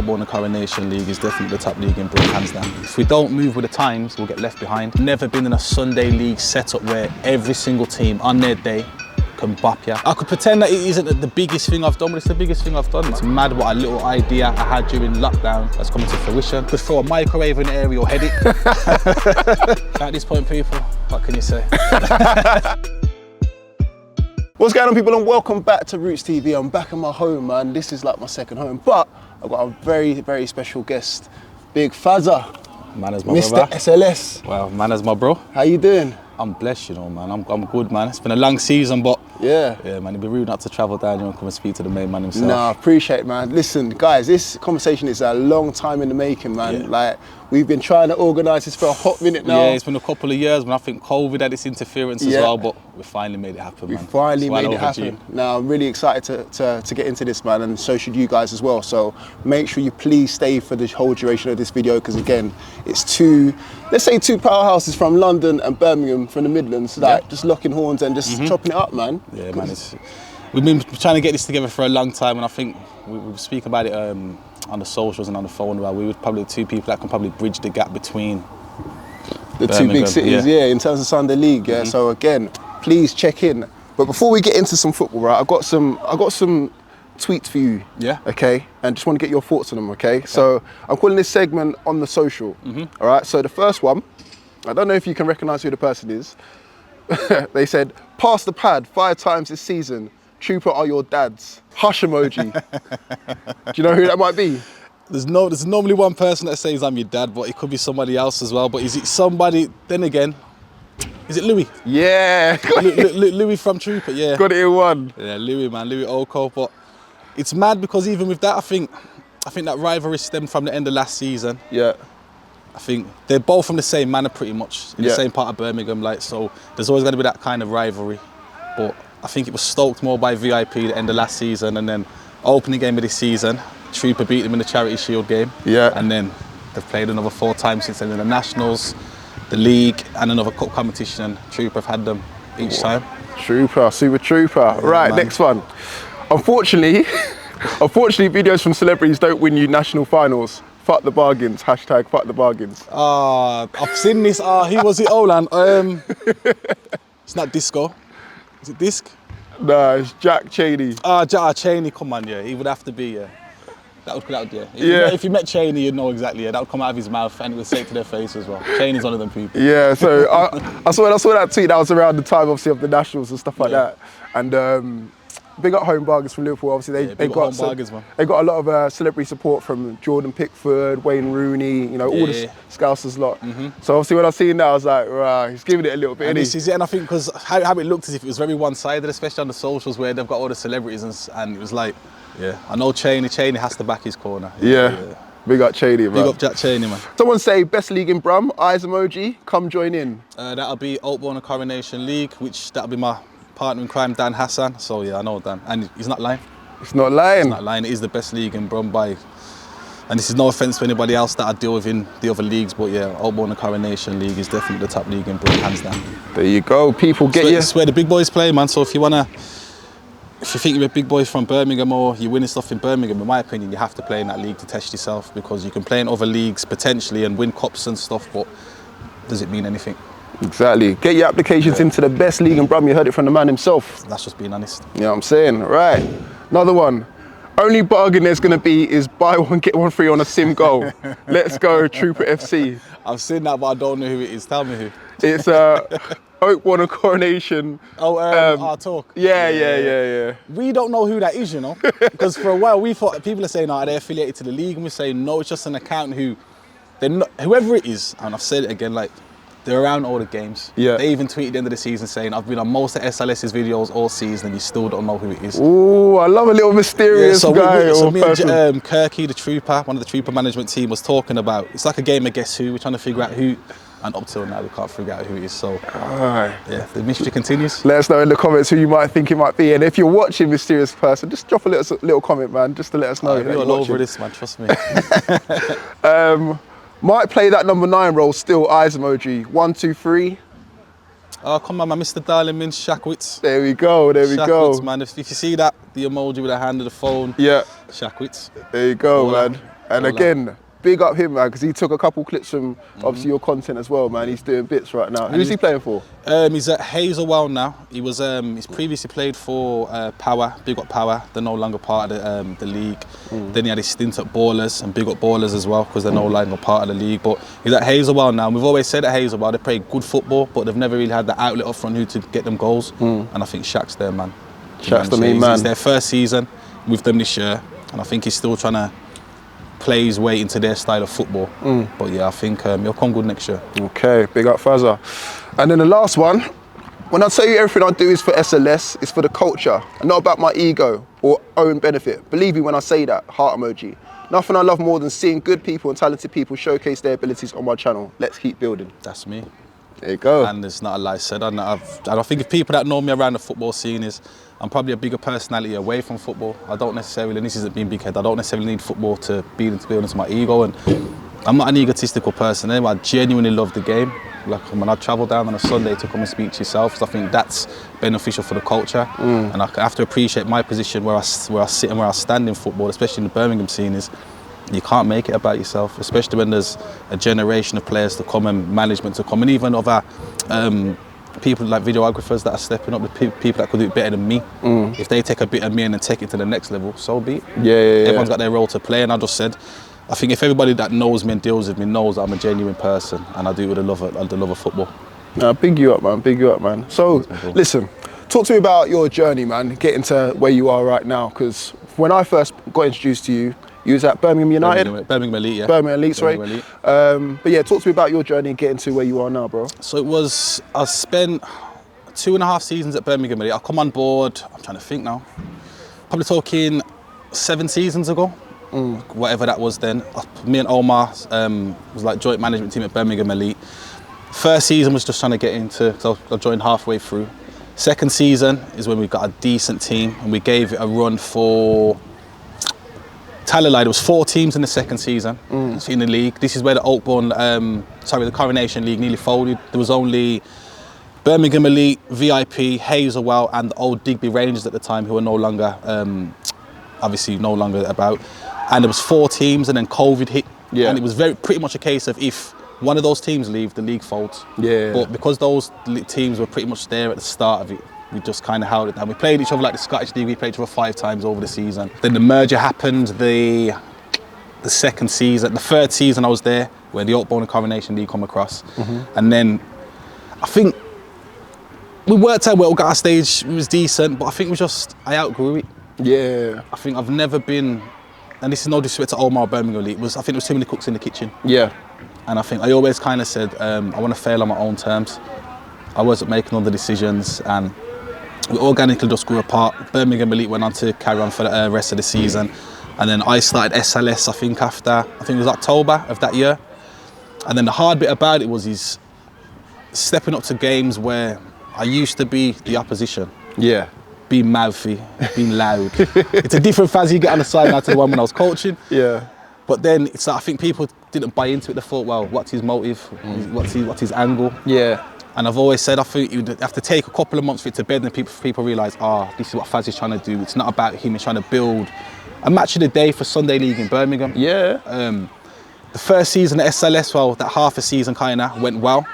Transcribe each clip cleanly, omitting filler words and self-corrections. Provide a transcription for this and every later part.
Old Coronation League is definitely the top league in Britain, hands down. If we don't move with the times, we'll get left behind. Never been in a Sunday league setup where every single team on their day can bop ya. I could pretend that it isn't the biggest thing I've done, but it's the biggest thing I've done. It's mad what a little idea I had during lockdown that's coming to fruition. Could throw a microwave in the air or head it. At this point, people, what can you say? What's going on, people, and welcome back to Rootz TV. I'm back in my home, man. This is like my second home, but I've got a very, very special guest, Big Fazza. Man as my Mr. brother. SLS. Well, man as my bro. How you doing? I'm blessed, you know, man. I'm good, man. It's been a long season, but yeah, man, it'd be rude not to travel down here and come and speak to the main man himself. Nah, appreciate it, man. Listen, guys, this conversation is a long time in the making, man. Yeah. Like, we've been trying to organise this for a hot minute now. Yeah, it's been a couple of years, but I think COVID had its interference as well, but we finally made it happen, man. We finally made it happen. Now, I'm really excited to get into this, man, and so should you guys as well. So make sure you please stay for the whole duration of this video, because again, it's let's say two powerhouses from London and Birmingham from the Midlands, like just locking horns and just chopping it up, man. Yeah, man, we've been trying to get this together for a long time, and I think we speak about it on the socials and on the phone. Well, we were probably two people that can probably bridge the gap between the two big cities, in terms of Sunday League. Yeah, so again, please check in. But before we get into some football, right, I got some tweets for you. Yeah. Okay, and just want to get your thoughts on them. Okay. So I'm calling this segment On the Social. All right. So the first one, I don't know if you can recognise who the person is. They said, "Pass the pad 5 times this season. Trooper are your dads." Hush emoji. Do you know who that might be? There's normally one person that says I'm your dad, but it could be somebody else as well. But is it somebody? Then again, is it Louis? Yeah. Louis from Trooper. Yeah. Got it in one. Yeah, Louis, man, Louis Oko. But it's mad because even with that, I think that rivalry stemmed from the end of last season. Yeah. I think they're both from the same manor pretty much, in the same part of Birmingham, like, so there's always going to be that kind of rivalry. But I think it was stoked more by VIP at the end of last season, and then opening game of this season, Trooper beat them in the Charity Shield game. Yeah. And then they've played another 4 times since then in the Nationals, the League, and another cup competition, and Trooper have had them each time. Trooper, super Trooper. Yeah, right, man. Next one. Unfortunately, videos from celebrities don't win you national finals. Fuck the bargains. Hashtag fuck the bargains. I've seen this. Who was it? Olan. It's not Disco. Is it Disc? Nah, it's Jack Cheney. Jack Cheney. Come on, yeah. He would have to be, yeah. That would yeah. If you met Cheney, you'd know exactly. Yeah, that would come out of his mouth, and it would say it to their face as well. Cheney's one of them people. Yeah. So I saw that tweet. That was around the time, obviously, of the Nationals and stuff like that. And big up home bargains from Liverpool. Obviously, they got a lot of celebrity support from Jordan Pickford, Wayne Rooney, you know, all the Scousers lot. So obviously, when I seen that, I was like, right, he's giving it a little bit. And this is it, and I think because how it looked as if it was very one-sided, especially on the socials where they've got all the celebrities, and it was like, I know Cheney has to back his corner. Yeah. Big up Cheney, man. Big up Jack Cheney, man. Someone say best league in Brum, eyes emoji, come join in. That'll be Old Coronation League, which that'll be my partner in crime, Dan Hassan. So yeah, I know Dan, and he's not lying. It's not lying. It's not lying. It is the best league in Brum by, and this is no offence to anybody else that I deal with in the other leagues, but yeah, Old Coronation League is definitely the top league in Brum, hands down. There you go, people get you. It's where the big boys play, man. So if you think you're a big boy from Birmingham or you're winning stuff in Birmingham, in my opinion, you have to play in that league to test yourself, because you can play in other leagues potentially and win cups and stuff, but does it mean anything? Exactly. Get your applications into the best league in Brum. You heard it from the man himself. That's just being honest. You know what I'm saying? Right. Another one. Only bargain there's going to be is buy one, get one free on a sim goal. Let's go, Trooper FC. I've seen that, but I don't know who it is. Tell me who. It's Oak won a coronation. Our talk. Yeah. We don't know who that is, you know, because for a while we thought people are saying, they're affiliated to the league, and we're saying no, it's just an account whoever it is, and I've said it again, like, they're around all the games. Yeah. They even tweeted at the end of the season saying, I've been on most of SLS's videos all season, and you still don't know who it is. Ooh, I love a little mysterious guy. So me and Kirky, the Trooper, one of the Trooper management team, was talking about, it's like a game of Guess Who. We're trying to figure out who, and up till now we can't figure out who it is. So yeah, the mystery continues. Let us know in the comments who you might think it might be, and if you're watching Mysterious Person, just drop a little comment, man, just to let us know. We're all over this, man, trust me. Might play that number 9 role still, eyes emoji. 1, 2, 3. Oh, come on, man, Mr. Darling Shackwitz. There we go, Shackwitz, man. If you see that, the emoji with a hand of the phone. Yeah. Shackwitz. There you go, man. And again, big up him, man, because he took a couple clips from obviously your content as well, man. He's doing bits right now. Who's he playing for? He's at Hazelwell now. He was he's previously played for Power, Big Up Power. They're no longer part of the league. Then he had his stint at Ballers and Big Up Ballers as well, because they're no longer part of the league. But he's at Hazelwell now. And we've always said at Hazelwell they play good football, but they've never really had the outlet up front who to get them goals. And I think Shaq's there, man. Shaq's the main man. It's their first season with them this year, and I think he's still trying to play his way into their style of football. But yeah, I think he'll come good next year. Okay, big up Fazza. And then the last one, when I tell you everything I do is for SLS, it's for the culture, and not about my ego or own benefit. Believe me when I say that, heart emoji. Nothing I love more than seeing good people and talented people showcase their abilities on my channel. Let's keep building. That's me. There you go. And it's not a lie said. I think if people that know me around the football scene is, I'm probably a bigger personality away from football. I don't necessarily, and this isn't being big head, I don't necessarily need football to build into my ego. And I'm not an egotistical person anyway. I genuinely love the game. Like when I travel down on a Sunday to come and speak to yourself, so I think that's beneficial for the culture. And I have to appreciate my position where I sit and where I stand in football, especially in the Birmingham scene, is you can't make it about yourself, especially when there's a generation of players to come and management to come, and even other people like videographers that are stepping up, the people that could do it better than me. If they take a bit of me and then take it to the next level, so be it. Everyone's got their role to play, and I just said, I think if everybody that knows me and deals with me knows that I'm a genuine person, and I do it with the love of football. Big you up, man. Big you up, man. So, listen, talk to me about your journey, man, getting to where you are right now, because when I first got introduced to you, you was at Birmingham United? Birmingham Elite, yeah. Birmingham Elite, sorry. But yeah, talk to me about your journey and getting to where you are now, bro. So I spent 2.5 seasons at Birmingham Elite. I come on board, I'm trying to think now, probably talking 7 seasons ago, whatever that was then. Me and Omar was like joint management team at Birmingham Elite. First season was just trying to get into, so I joined halfway through. Second season is when we got a decent team, and we gave it a run for, tally lie, there was 4 teams in the second season in the league. This is where the the Coronation League nearly folded. There was only Birmingham Elite, VIP, Hazelwell, and the old Digby Rangers at the time, who are no longer, obviously no longer about. And there was 4 teams, and then COVID hit. And it was pretty much a case of if one of those teams leave, the league folds. But because those teams were pretty much there at the start of it, we just kind of held it down. We played each other like the Scottish League. We played each other 5 times over the season. Then the merger happened the second season. The third season I was there, where the Oakbone and Coronation League come across. And then I think we worked out well, got our stage, it was decent, but I think I outgrew it. I think I've never been, and this is no disrespect to Omar Birmingham Elite, I think there was too many cooks in the kitchen. And I think I always kind of said, I want to fail on my own terms. I wasn't making all the decisions, and we organically just grew apart. Birmingham Elite went on to carry on for the rest of the season. And then I started SLS, I think it was October of that year. And then the hard bit about it was he's stepping up to games where I used to be the opposition. Being mouthy, being loud. It's a different Fazza you get on the side now to the one when I was coaching. But then it's like, I think people didn't buy into it. They thought, well, what's his motive? What's his angle? And I've always said, I think you'd have to take a couple of months for it to bed, and people realise, this is what Fazza's trying to do. It's not about him, he's trying to build a match of the day for Sunday League in Birmingham. The first season at SLS, well, that half a season kind of went well.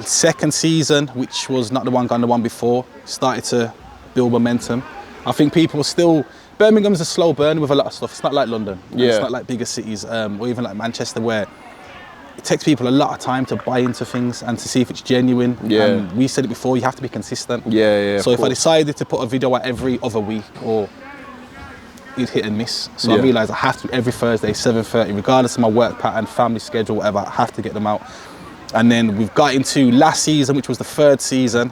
Second season, which was not the one before, started to build momentum. I think people were still, Birmingham's a slow burn with a lot of stuff. It's not like London. It's not like bigger cities, or even like Manchester, where it takes people a lot of time to buy into things and to see if it's genuine. And we said it before, you have to be consistent. So if I decided to put a video out every other week, or you'd hit and miss. So I realised I have to, every Thursday, 7:30, regardless of my work pattern, family schedule, whatever, I have to get them out. And then we've got into last season, which was the 3rd season.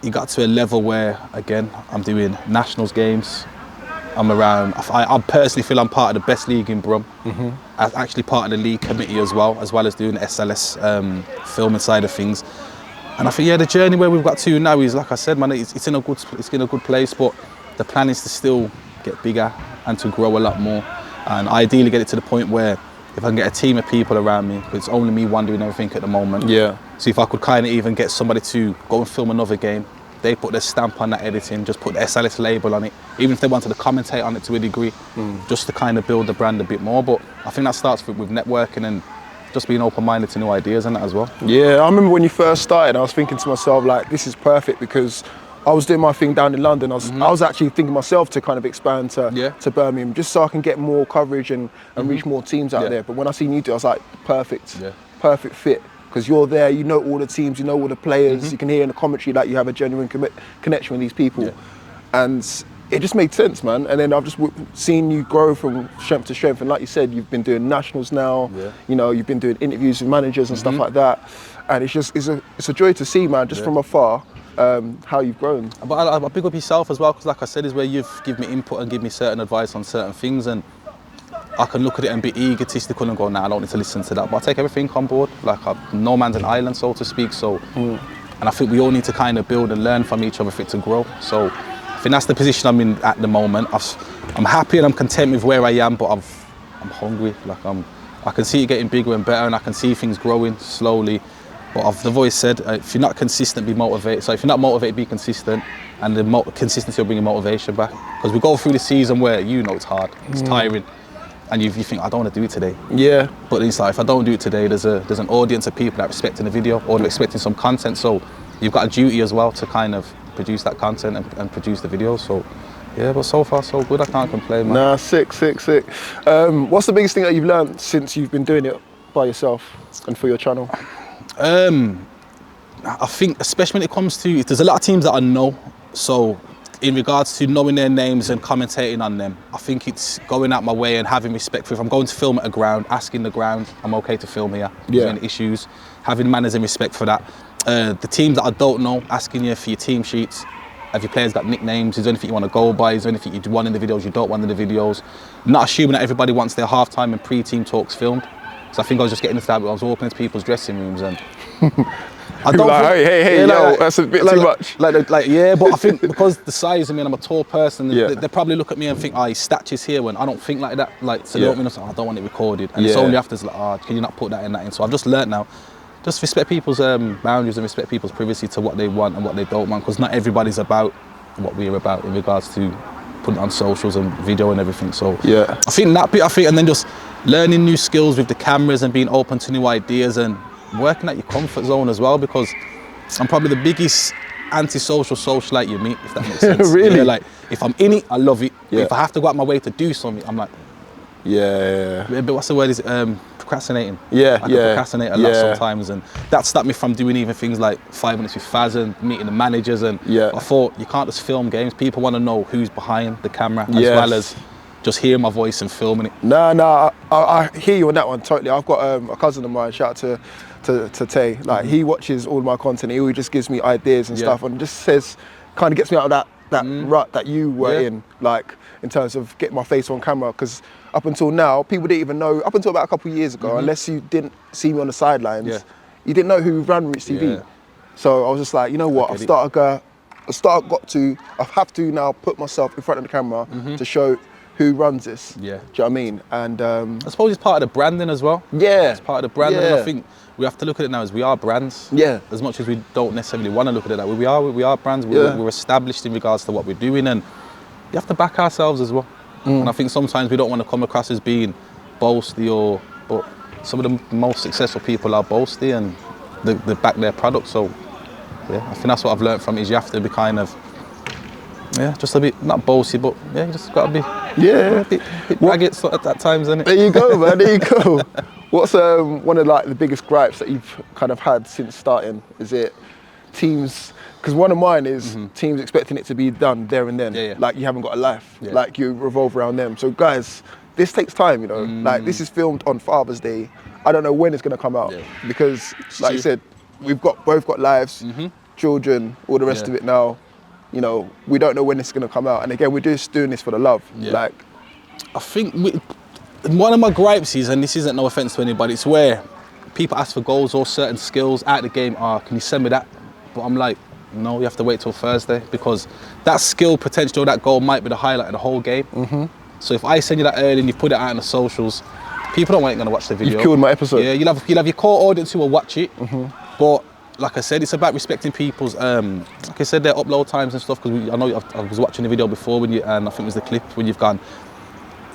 You got to a level where, again, I'm doing nationals games. I personally feel I'm part of the best league in Brum. I'm actually part of the league committee as well as doing the SLS filming side of things. And I think, the journey where we've got to now is, like I said, man, it's in a good place, but the plan is to still get bigger and to grow a lot more. And ideally get it to the point where if I can get a team of people around me, because it's only me one doing everything at the moment. So if I could kind of even get somebody to go and film another game, they put their stamp on that editing, just put the SLS label on it, even if they wanted to commentate on it to a degree, just to kind of build the brand a bit more. But I think that starts with networking and just being open-minded to new ideas and that as well. Yeah, I remember when you first started, I was thinking to myself, like, this is perfect, because I was doing my thing down in London. I was actually thinking myself to kind of expand to Birmingham, just so I can get more coverage and reach more teams out there. But when I seen you do, I was like, perfect fit. Because you're there, you know all the teams, you know all the players, you can hear in the commentary that you have a genuine connection with these people. And it just made sense, man. And then I've just seen you grow from strength to strength. And like you said, you've been doing nationals now, you know, you've been doing interviews with managers and stuff like that. And it's just, it's a joy to see, man, just from afar, how you've grown. But I big up yourself as well, because like I said, is where you've given me input and give me certain advice on certain things. And I can look at it and be egotistical and go, nah, I don't need to listen to that. But I take everything on board. Like, no man's an island, so to speak. So, and I think we all need to kind of build and learn from each other for it to grow. So I think that's the position I'm in at the moment. I'm happy and I'm content with where I am, but I'm hungry. Like, I can see it getting bigger and better, and I can see things growing slowly. But I've always said, if you're not consistent, be motivated. So if you're not motivated, be consistent. And the consistency will bring your motivation back. Because we go through the season where, you know, it's hard, it's tiring. And you think, I don't want to do it today. Yeah. But it's like, if I don't do it today, there's an audience of people that are expecting a video or they're expecting some content. So you've got a duty as well to kind of produce that content and produce the videos. So yeah, but so far so good. I can't complain, man. Nah, sick. What's the biggest thing that you've learned since you've been doing it by yourself and for your channel? I think, especially when it comes to, there's a lot of teams that I know. So in regards to knowing their names and commentating on them, I think it's going out my way and having respect for, if I'm going to film at a ground, asking the ground, I'm okay to film here. There's any issues, having manners and respect for that. The teams that I don't know, asking you for your team sheets. Have your players got nicknames? Is there anything you want to go by? Is there anything you want in the videos you don't want in the videos? Not assuming that everybody wants their halftime and pre-team talks filmed. So I think I was just getting into that, I was walking into people's dressing rooms and I don't like, hey, yo, that's a bit too much. Yeah, but I think because the size of me and I'm a tall person, they probably look at me and think, his stature's here, when I don't think like that. Like, so they don't mean, I don't want it recorded. And it's only after, it's like, can you not put that in? So I've just learnt now, just respect people's boundaries and respect people's privacy to what they want and what they don't want, because not everybody's about what we're about in regards to putting on socials and video and everything. So I think that bit, and then just learning new skills with the cameras and being open to new ideas and working at your comfort zone as well, because I'm probably the biggest anti-social socialite you meet, if that makes sense. Really? Yeah, like, if I'm in it, I love it. If I have to go out my way to do something, I'm like, but what's the word? Is procrastinating. I can procrastinate a lot sometimes, and that stopped me from doing even things like 5 minutes with Fazza and meeting the managers. And I thought, you can't just film games. People want to know who's behind the camera as well as just hearing my voice and filming it. No, I hear you on that one totally. I've got a cousin of mine, shout out to Tay. Like, he watches all my content. He always just gives me ideas and stuff, and just says, kind of gets me out of that rut that you were in, like, in terms of getting my face on camera. Because up until now, people didn't even know, up until about a couple of years ago, unless you didn't see me on the sidelines, you didn't know who ran Rootz TV. So I was just like, you know what, I have to now put myself in front of the camera to show who runs this. Do you know what I mean? And I suppose it's part of the branding as well. It's part of the branding. And I think we have to look at it now as we are brands. As much as we don't necessarily want to look at it that way, we are brands. We're established in regards to what we're doing, and you have to back ourselves as well. And I think sometimes we don't want to come across as being boasty, but some of the most successful people are boasty and they back their product. So I think that's what I've learned from it, is you have to be kind of just a bit, not boasty, but you just got to be a bit braggart at times, isn't it? There you go, man, there you go. What's one of the biggest gripes that you've kind of had since starting? Is it teams? Because one of mine is teams expecting it to be done there and then. Like, you haven't got a life. Like, you revolve around them. So guys, this takes time, you know. Like, this is filmed on Father's Day. I don't know when it's going to come out because, like you said, we've both got lives, children, all the rest of it now. You know, we don't know when it's going to come out. And again, we're just doing this for the love. Like, I think one of my gripes is, and this isn't no offense to anybody, it's where people ask for goals or certain skills out of the game. Can you send me that? But I'm like, no, you have to wait till Thursday, because that skill potential, that goal might be the highlight of the whole game. So if I send you that early and you put it out on the socials, people ain't going to watch the video. You've killed my episode. Yeah, you'll have your core audience who will watch it, but like I said, it's about respecting people's, like I said, their upload times and stuff. Because I know I was watching the video before when you, and I think it was the clip when you've gone,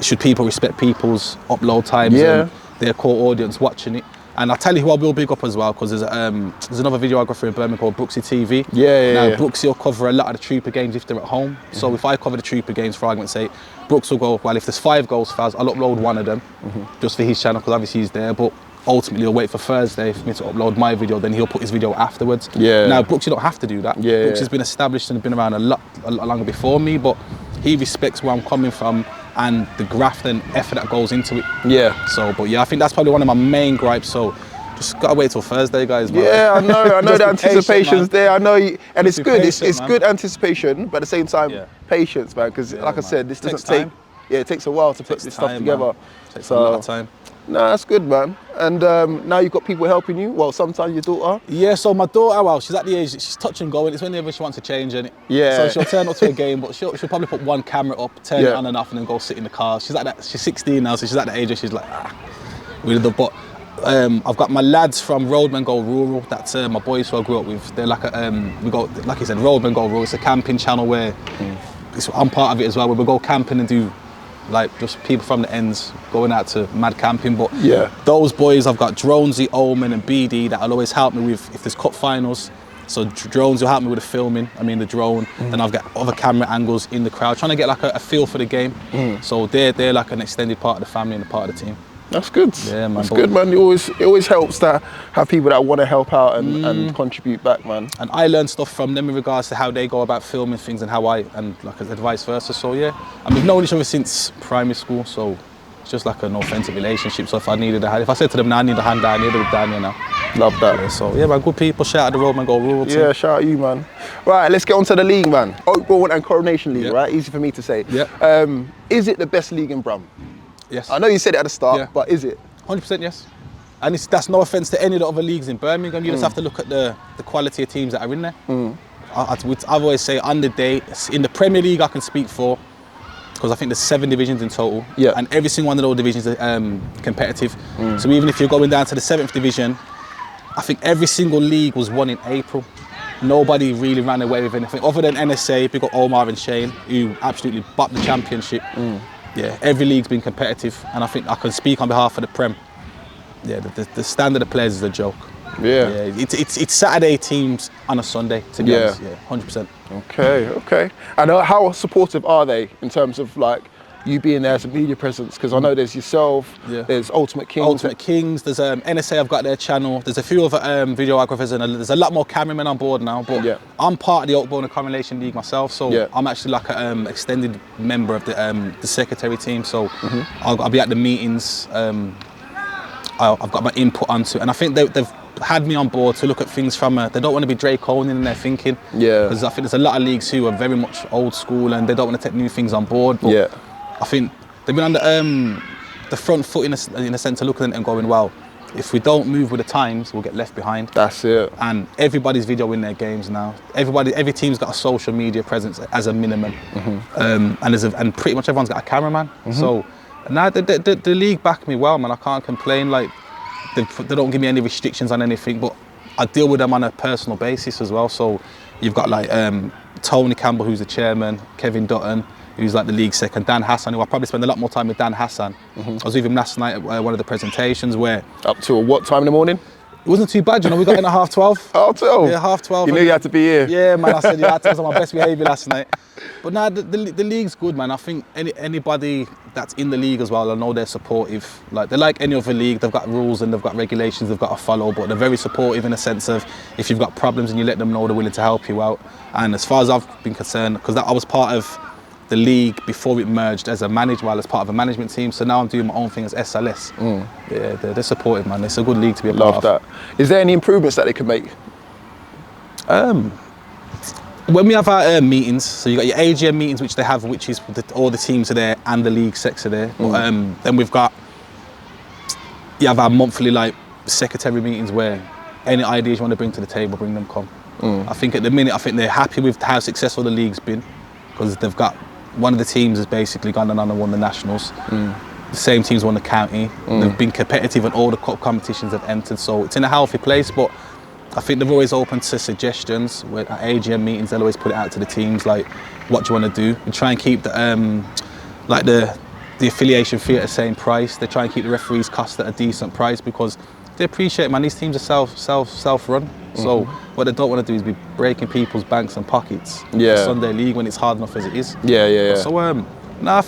should people respect people's upload times and their core audience watching it? And I'll tell you who I will big up as well, because there's another videographer in Birmingham called Brooksy TV. Now, Brooksy will cover a lot of the Trooper games if they're at home. So if I cover the Trooper games, for argument's sake, Brooks will go, well, if there's 5 goals, Faz, I'll upload one of them just for his channel, because obviously he's there. But ultimately, he'll wait for Thursday for me to upload my video, then he'll put his video afterwards. Now, Brooks, you don't have to do that. Brooks has been established and been around a lot longer before me, but he respects where I'm coming from and the graft and effort that goes into it. So, but yeah, I think that's probably one of my main gripes. So, just gotta wait till Thursday, guys. Man. Yeah, I know the anticipation's there. I know, and it's good. It's good anticipation, but at the same time, patience, man. Because like I said, this doesn't take. Yeah, it takes a while to put this stuff together. It takes a lot of time. Nah, that's good, man. And now you've got people helping you. Well, sometimes your daughter. Yeah, so my daughter, well, she's at the age, she's touch and go, and it's whenever she wants to change, innit? So she'll turn up to a game, but she'll probably put one camera up, turn it on and off, and then go sit in the car. She's like that. She's 16 now, so she's at that age where she's like, really the but. I've got my lads from Roadmen Go Rural. That's my boys who I grew up with. They're like we go, like you said, Roadmen Go Rural. It's a camping channel where I'm part of it as well. Where we go camping and do like just people from the ends going out to mad camping. But those boys, I've got Dronesy, Omen, and BD that'll always help me with if there's cup finals. So drones will help me with the filming. I mean the drone. Then I've got other camera angles in the crowd, trying to get like a feel for the game. So they're like an extended part of the family and a part of the team. That's good. Yeah, man. That's good, man. It always helps to have people that want to help out and contribute back, man. And I learn stuff from them in regards to how they go about filming things and how and like vice versa. So yeah, and we've known each other since primary school, so it's just like an authentic relationship. So if I needed a hand, if I said to them, "Now I need a hand down here," they would down here now. Love that. Yeah, so yeah, man, good people. Shout out the Roadmen Go Rural team. Yeah, shout out you, man. Right, let's get on to the league, man. Oakbourne and Coronation League, right? Easy for me to say. Is it the best league in Brum? Yes. I know you said it at the start, but is it? 100% yes. And that's no offence to any of the other leagues in Birmingham. You just have to look at the quality of teams that are in there. I've always say on the day, in the Premier League I can speak for, because I think there's 7 divisions in total. And every single one of those divisions is competitive. So even if you're going down to the 7th division, I think every single league was won in April. Nobody really ran away with anything other than NSA. We got Omar and Shane, who absolutely bopped the championship. Yeah, every league's been competitive, and I think I can speak on behalf of the Prem. Yeah, the standard of players is a joke. It's Saturday teams on a Sunday, to be honest. 100%. Okay. And how supportive are they in terms of like you being there as a media presence? Because I know there's yourself, there's Ultimate Kings. There's NSA, I've got their channel. There's a few other videographers, and there's a lot more cameramen on board now. But I'm part of the Oakbourne and Coronation League myself, so I'm actually like an extended member of the secretary team. So I'll be at the meetings. I've got my input onto it, and I think they've had me on board to look at things from they don't want to be draconian in their thinking. Because I think there's a lot of leagues who are very much old school and they don't want to take new things on board. But I think they've been on the front foot in a sense of looking at it and going, well, if we don't move with the times, we'll get left behind. That's it. And everybody's videoing their games now. Every team's got a social media presence as a minimum, and pretty much everyone's got a cameraman. So now the league back me well, man. I can't complain. Like they don't give me any restrictions on anything, but I deal with them on a personal basis as well. So you've got like Tony Campbell, who's the chairman, Kevin Dutton, who's like the league second, Dan Hassan, who I probably spend a lot more time with Dan Hassan. I was with him last night at one of the presentations where... Up to what time in the morning? It wasn't too bad, you know, we got in at 12:30. 12:30? Yeah, 12:30. You knew you had to be here? Yeah, man, I said, I was on my best behaviour last night. But now the league's good, man. I think anybody that's in the league as well, I know they're supportive. Like, they're like any other league, they've got rules and they've got regulations they've got to follow, but they're very supportive in a sense of if you've got problems and you let them know, they're willing to help you out. And as far as I've been concerned, because I was part of the league before it merged as as part of a management team, so now I'm doing my own thing as SLS. Yeah, they're supportive, man. It's a good league to be a part of. Love that. Is there any improvements that they can make? When we have our meetings, so you got your AGM meetings, which they have, which is all the teams are there and the league sects are there. But, then we've got, you have our monthly like secretary meetings where any ideas you want to bring to the table, bring them, come. I think at the minute, I think they're happy with how successful the league's been, because they've got, one of the teams has basically gone on and won the nationals. The same team's won the county. They've been competitive in all the cup competitions they've entered, so it's in a healthy place. But I think they're always open to suggestions. At AGM meetings, they'll always put it out to the teams, like, what do you want to do? And try and keep the affiliation fee at the same price. They try and keep the referees' costs at a decent price because they appreciate, man, these teams are self-run. So what they don't want to do is be breaking people's banks and pockets for Sunday League when it's hard enough as it is. So no,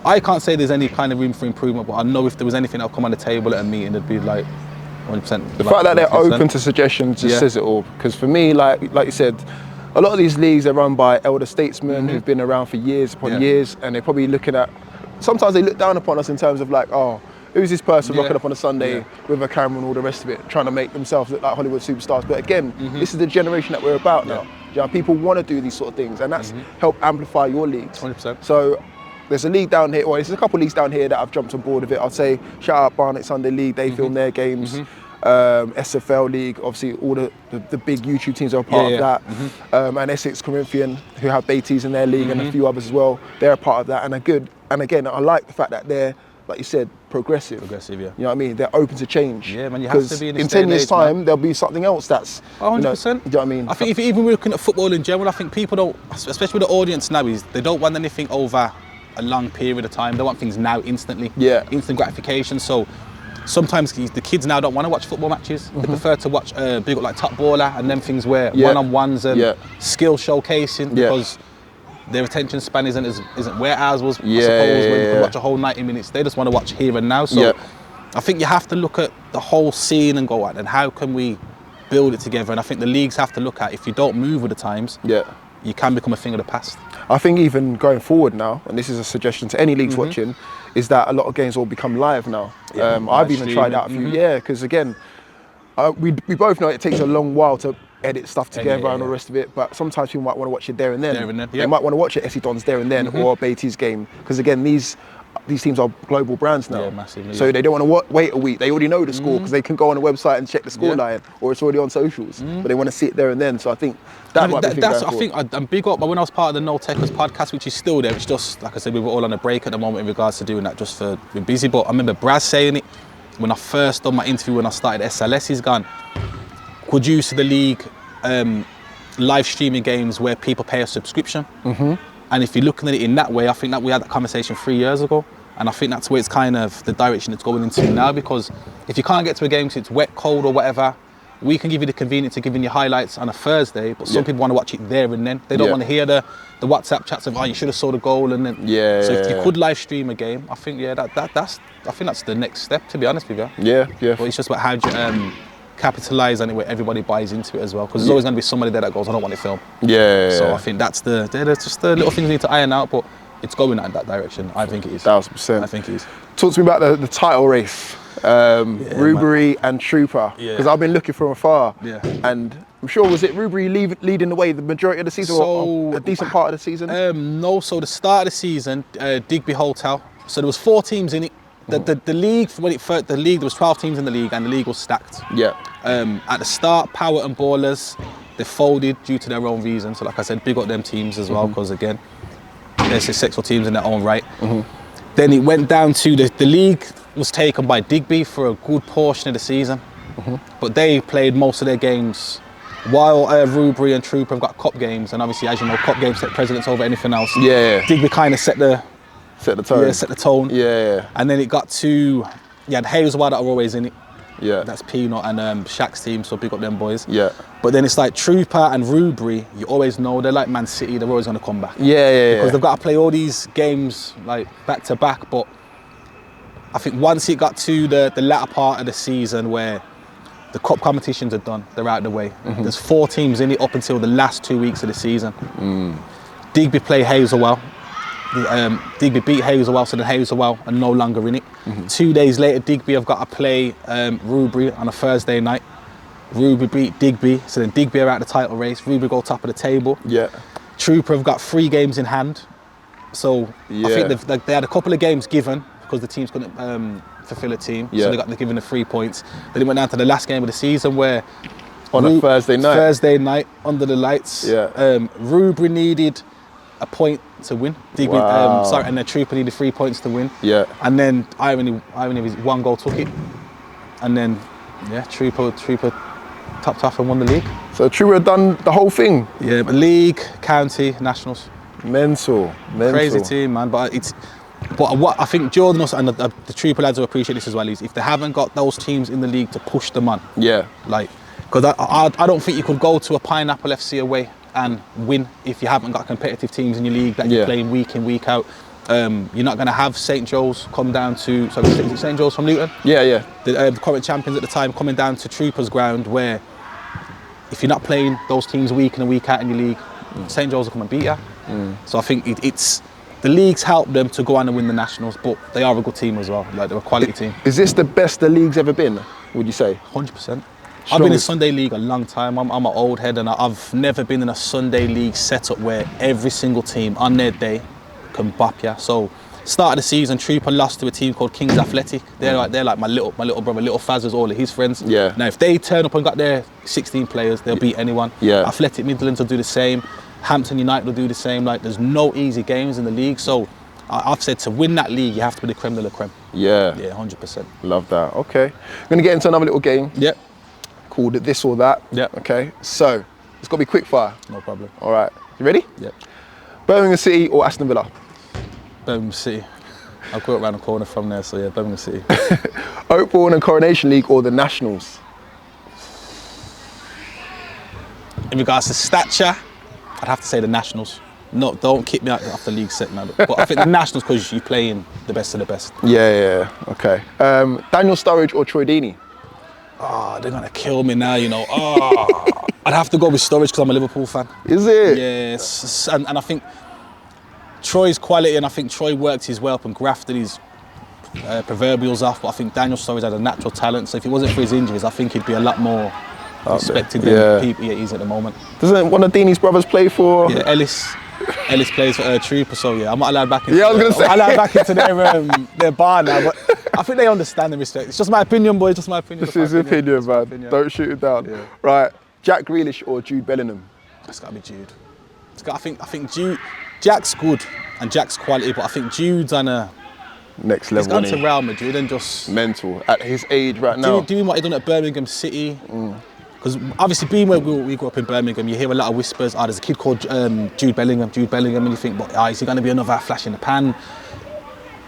I can't say there's any kind of room for improvement, but I know if there was anything that'll come on the table at a meeting, it'd be like 100%. The fact that they're open to suggestions just says it all. Because for me, like you said, a lot of these leagues are run by elder statesmen who've been around for years upon years, and they're probably looking at. Sometimes they look down upon us in terms of like, oh, who's this person rocking up on a Sunday with a camera and all the rest of it, trying to make themselves look like Hollywood superstars. But again, this is the generation that we're about now. You know, people want to do these sort of things, and that's help amplify your leagues. 100%. So there's a league down here, or there's a couple of leagues down here that I've jumped on board with it. I'd say shout out Barnet Sunday League, they film their games. SFL League, obviously all the big YouTube teams are a part of that. And Essex Corinthian, who have Baiteze in their league and a few others as well, they're a part of that and are good. And again, I like the fact that they're, like you said, progressive. Progressive, yeah. You know what I mean? They're open to change. Yeah, man, you have to be in this 10 years' time, there'll be something else that's... 100%. You know what I mean? I think if even we're looking at football in general, I think people don't, especially with the audience now, is they don't want anything over a long period of time. They want things now instantly. Yeah. Instant gratification. So sometimes the kids now don't want to watch football matches. They prefer to watch big like Top Baller and them things where one-on-ones and skill showcasing because their attention span isn't where ours was. I suppose when you can watch a whole 90 minutes, they just want to watch here and now. So I think you have to look at the whole scene and go, and how can we build it together? And I think the leagues have to look at, if you don't move with the times, you can become a thing of the past. I think even going forward now, and this is a suggestion to any leagues watching, is that a lot of games will become live now. I've even tried out a few, because again, we both know it takes a long while to edit stuff together and all the rest of it, but sometimes people might want to watch it there and then. They might want to watch it SE Dons there and then, or Baiteze game, because again, these teams are global brands now. Massively, so they don't want to wait a week. They already know the score because they can go on a website and check the scoreline, or it's already on socials, but they want to see it there and then. So I think I'm big up, but when I was part of the No Techers podcast, which is still there, it's just, like I said, we were all on a break at the moment in regards to doing that just for being busy, but I remember Braz saying it when I first done my interview when I started SLS, he's gone, could you use the league live streaming games where people pay a subscription? And if you're looking at it in that way, I think that we had that conversation 3 years ago. And I think that's where it's kind of the direction it's going into now, because if you can't get to a game because it's wet, cold or whatever, we can give you the convenience of giving you highlights on a Thursday, but some people want to watch it there and then. They don't want to hear the WhatsApp chats of, oh, you should have saw the goal and then. So if you could live stream a game, I think, I think that's the next step, to be honest with you. But it's just about how do you capitalise on it where everybody buys into it as well, because there's always going to be somebody there that goes, I don't want to film. So I think that's there's just the little things we need to iron out, but it's going in that direction. I think it is. 1000%. I think it is. Talk to me about the title race, Rubery and Trooper, because I've been looking from afar, and I'm sure, was it Rubery leading the way the majority of the season, or a decent part of the season? No, so the start of the season, Digby Hotel, so there was 4 teams in it. The league, the league, there was 12 teams in the league, and the league was stacked. At the start, Power and Ballers, they folded due to their own reasons. So like I said, big up them teams as well, because again, they're successful teams in their own right. Then it went down to the league was taken by Digby for a good portion of the season, but they played most of their games while Rubery and Trooper have got cup games, and obviously, as you know, cup games set precedence over anything else. Digby kind of set the tone. Set the tone. And then it got to, you had Hazelwood that are always in it. That's Peanut and Shaq's team, so big up them boys. But then it's like Trooper and Rubery, you always know they're like Man City, they're always going to come back. Because they've got to play all these games like back to back. But I think once it got to the latter part of the season where the cup competitions are done, they're out of the way. There's 4 teams in it up until the last 2 weeks of the season. Digby play Hazelwood. Digby beat Hazelwood, so then Hazelwood are no longer in it. 2 days later, Digby have got to play Rubery on a Thursday night. Rubery beat Digby, so then Digby are out of the title race. Rubery go top of the table. Trooper have got 3 games in hand. So I think they had a couple of games given because the teams couldn't fulfill a team. So they're given the 3 points. Then it went down to the last game of the season where on a Thursday night under the lights. Rubery needed a point to win. Digby, and the Trooper needed 3 points to win. And then irony of his 1 goal took it. And then Trooper topped off and won the league. So Trooper had done the whole thing? Yeah, but league, county, nationals. Mental. Crazy team, man. But what I think Jordan also, and the Trooper lads will appreciate this as well, is if they haven't got those teams in the league to push them on. Yeah. Like, because I don't think you could go to a Pineapple FC away and win if you haven't got competitive teams in your league that you're playing week in, week out. You're not going to have St. Joe's come down to, so is it St. Joe's from Luton? Yeah. The current champions at the time coming down to Troopers ground, where if you're not playing those teams week in and week out in your league, St. Joe's will come and beat you. So I think it's the leagues help them to go on and win the nationals, but they are a good team as well. Like, they're a quality team. Is this the best the league's ever been, would you say? 100%. I've been in Sunday League a long time. I'm an old head, and I've never been in a Sunday League setup where every single team on their day can bop you. So, start of the season, Trooper lost to a team called Kings Athletic. They're like my little brother, little Fazza's, all of his friends. Yeah. Now, if they turn up and got their 16 players, they'll beat anyone. Yeah. Athletic Midlands will do the same. Hampton United will do the same. Like, there's no easy games in the league. So, I've said to win that league, you have to be the creme de la creme. Yeah. Yeah, 100%. Love that. Okay. I'm going to get into another little game. Yep. Called This or That. Yep. Okay. So, it's got to be quick fire. No problem. All right. You ready? Yep. Birmingham City or Aston Villa? Birmingham City. I grew up around the corner from there, so yeah, Birmingham City. Oakbourne and Coronation League or the Nationals? In regards to stature, I'd have to say the Nationals. No, don't kick me out off the league set now. But I think the Nationals, because you're playing the best of the best. Yeah. Okay. Daniel Sturridge or Troy Deeney? Oh, they're going to kill me now, you know. Oh, I'd have to go with Sturridge because I'm a Liverpool fan. Is it? Yes. And I think Troy's quality, and I think Troy worked his way up and grafted his proverbials off, but I think Daniel Sturridge had a natural talent, so if it wasn't for his injuries, I think he'd be a lot more respected than people he is at the moment. Doesn't one of Deeney's brothers play for? Yeah, Ellis plays for Trooper, so yeah, I'm not allowed back into, I was going to say. I'm allowed back into their bar now, but I think they understand and respect. It's just my opinion, boys, just my opinion. This is your opinion, man. Don't shoot it down. Yeah. Right, Jack Grealish or Jude Bellingham? It's got to be Jude. I think Jude. Jack's good and Jack's quality, but I think Jude's on a next level. He's gone to Real Madrid and just mental at his age right now. Doing what he done at Birmingham City. Because obviously, being where we grew up in Birmingham, you hear a lot of whispers. There's a kid called Jude Bellingham, and you think, is he going to be another flash in the pan?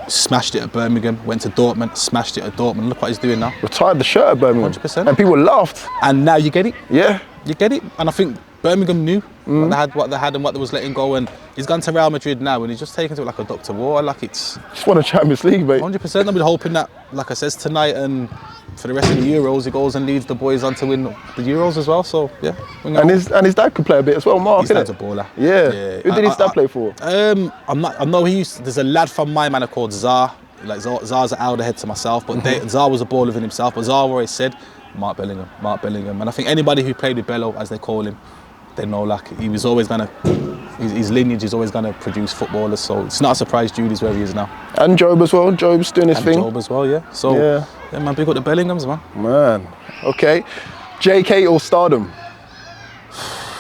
Smashed it at Birmingham, went to Dortmund, smashed it at Dortmund. Look what he's doing now. Retired the shirt at Birmingham. 100%. And people laughed. And now you get it. Yeah. You get it. And I think Birmingham knew what they had and what they was letting go. And he's gone to Real Madrid now, and he's just taken to it like a duck to water. Like, it's just won a Champions League, mate. 100%. I've been hoping that, like I says, tonight and for the rest of the Euros, he goes and leads the boys on to win the Euros as well. So yeah. And his dad could play a bit as well, Mark. His dad's a baller. Yeah. Who did his dad play for? I know there's a lad from my manor called Zar. Like Zar's an elder head to myself, but Zar was a baller in himself. But Zar always said, Mark Bellingham. And I think anybody who played with Bello, as they call him, they know like he was always gonna, his lineage is always gonna produce footballers. So it's not a surprise Jude is where he is now. And Job as well. Job's doing his thing. Job as well, yeah. So yeah, man, big up the Bellinghams, man. Man, okay. JK or Stardom?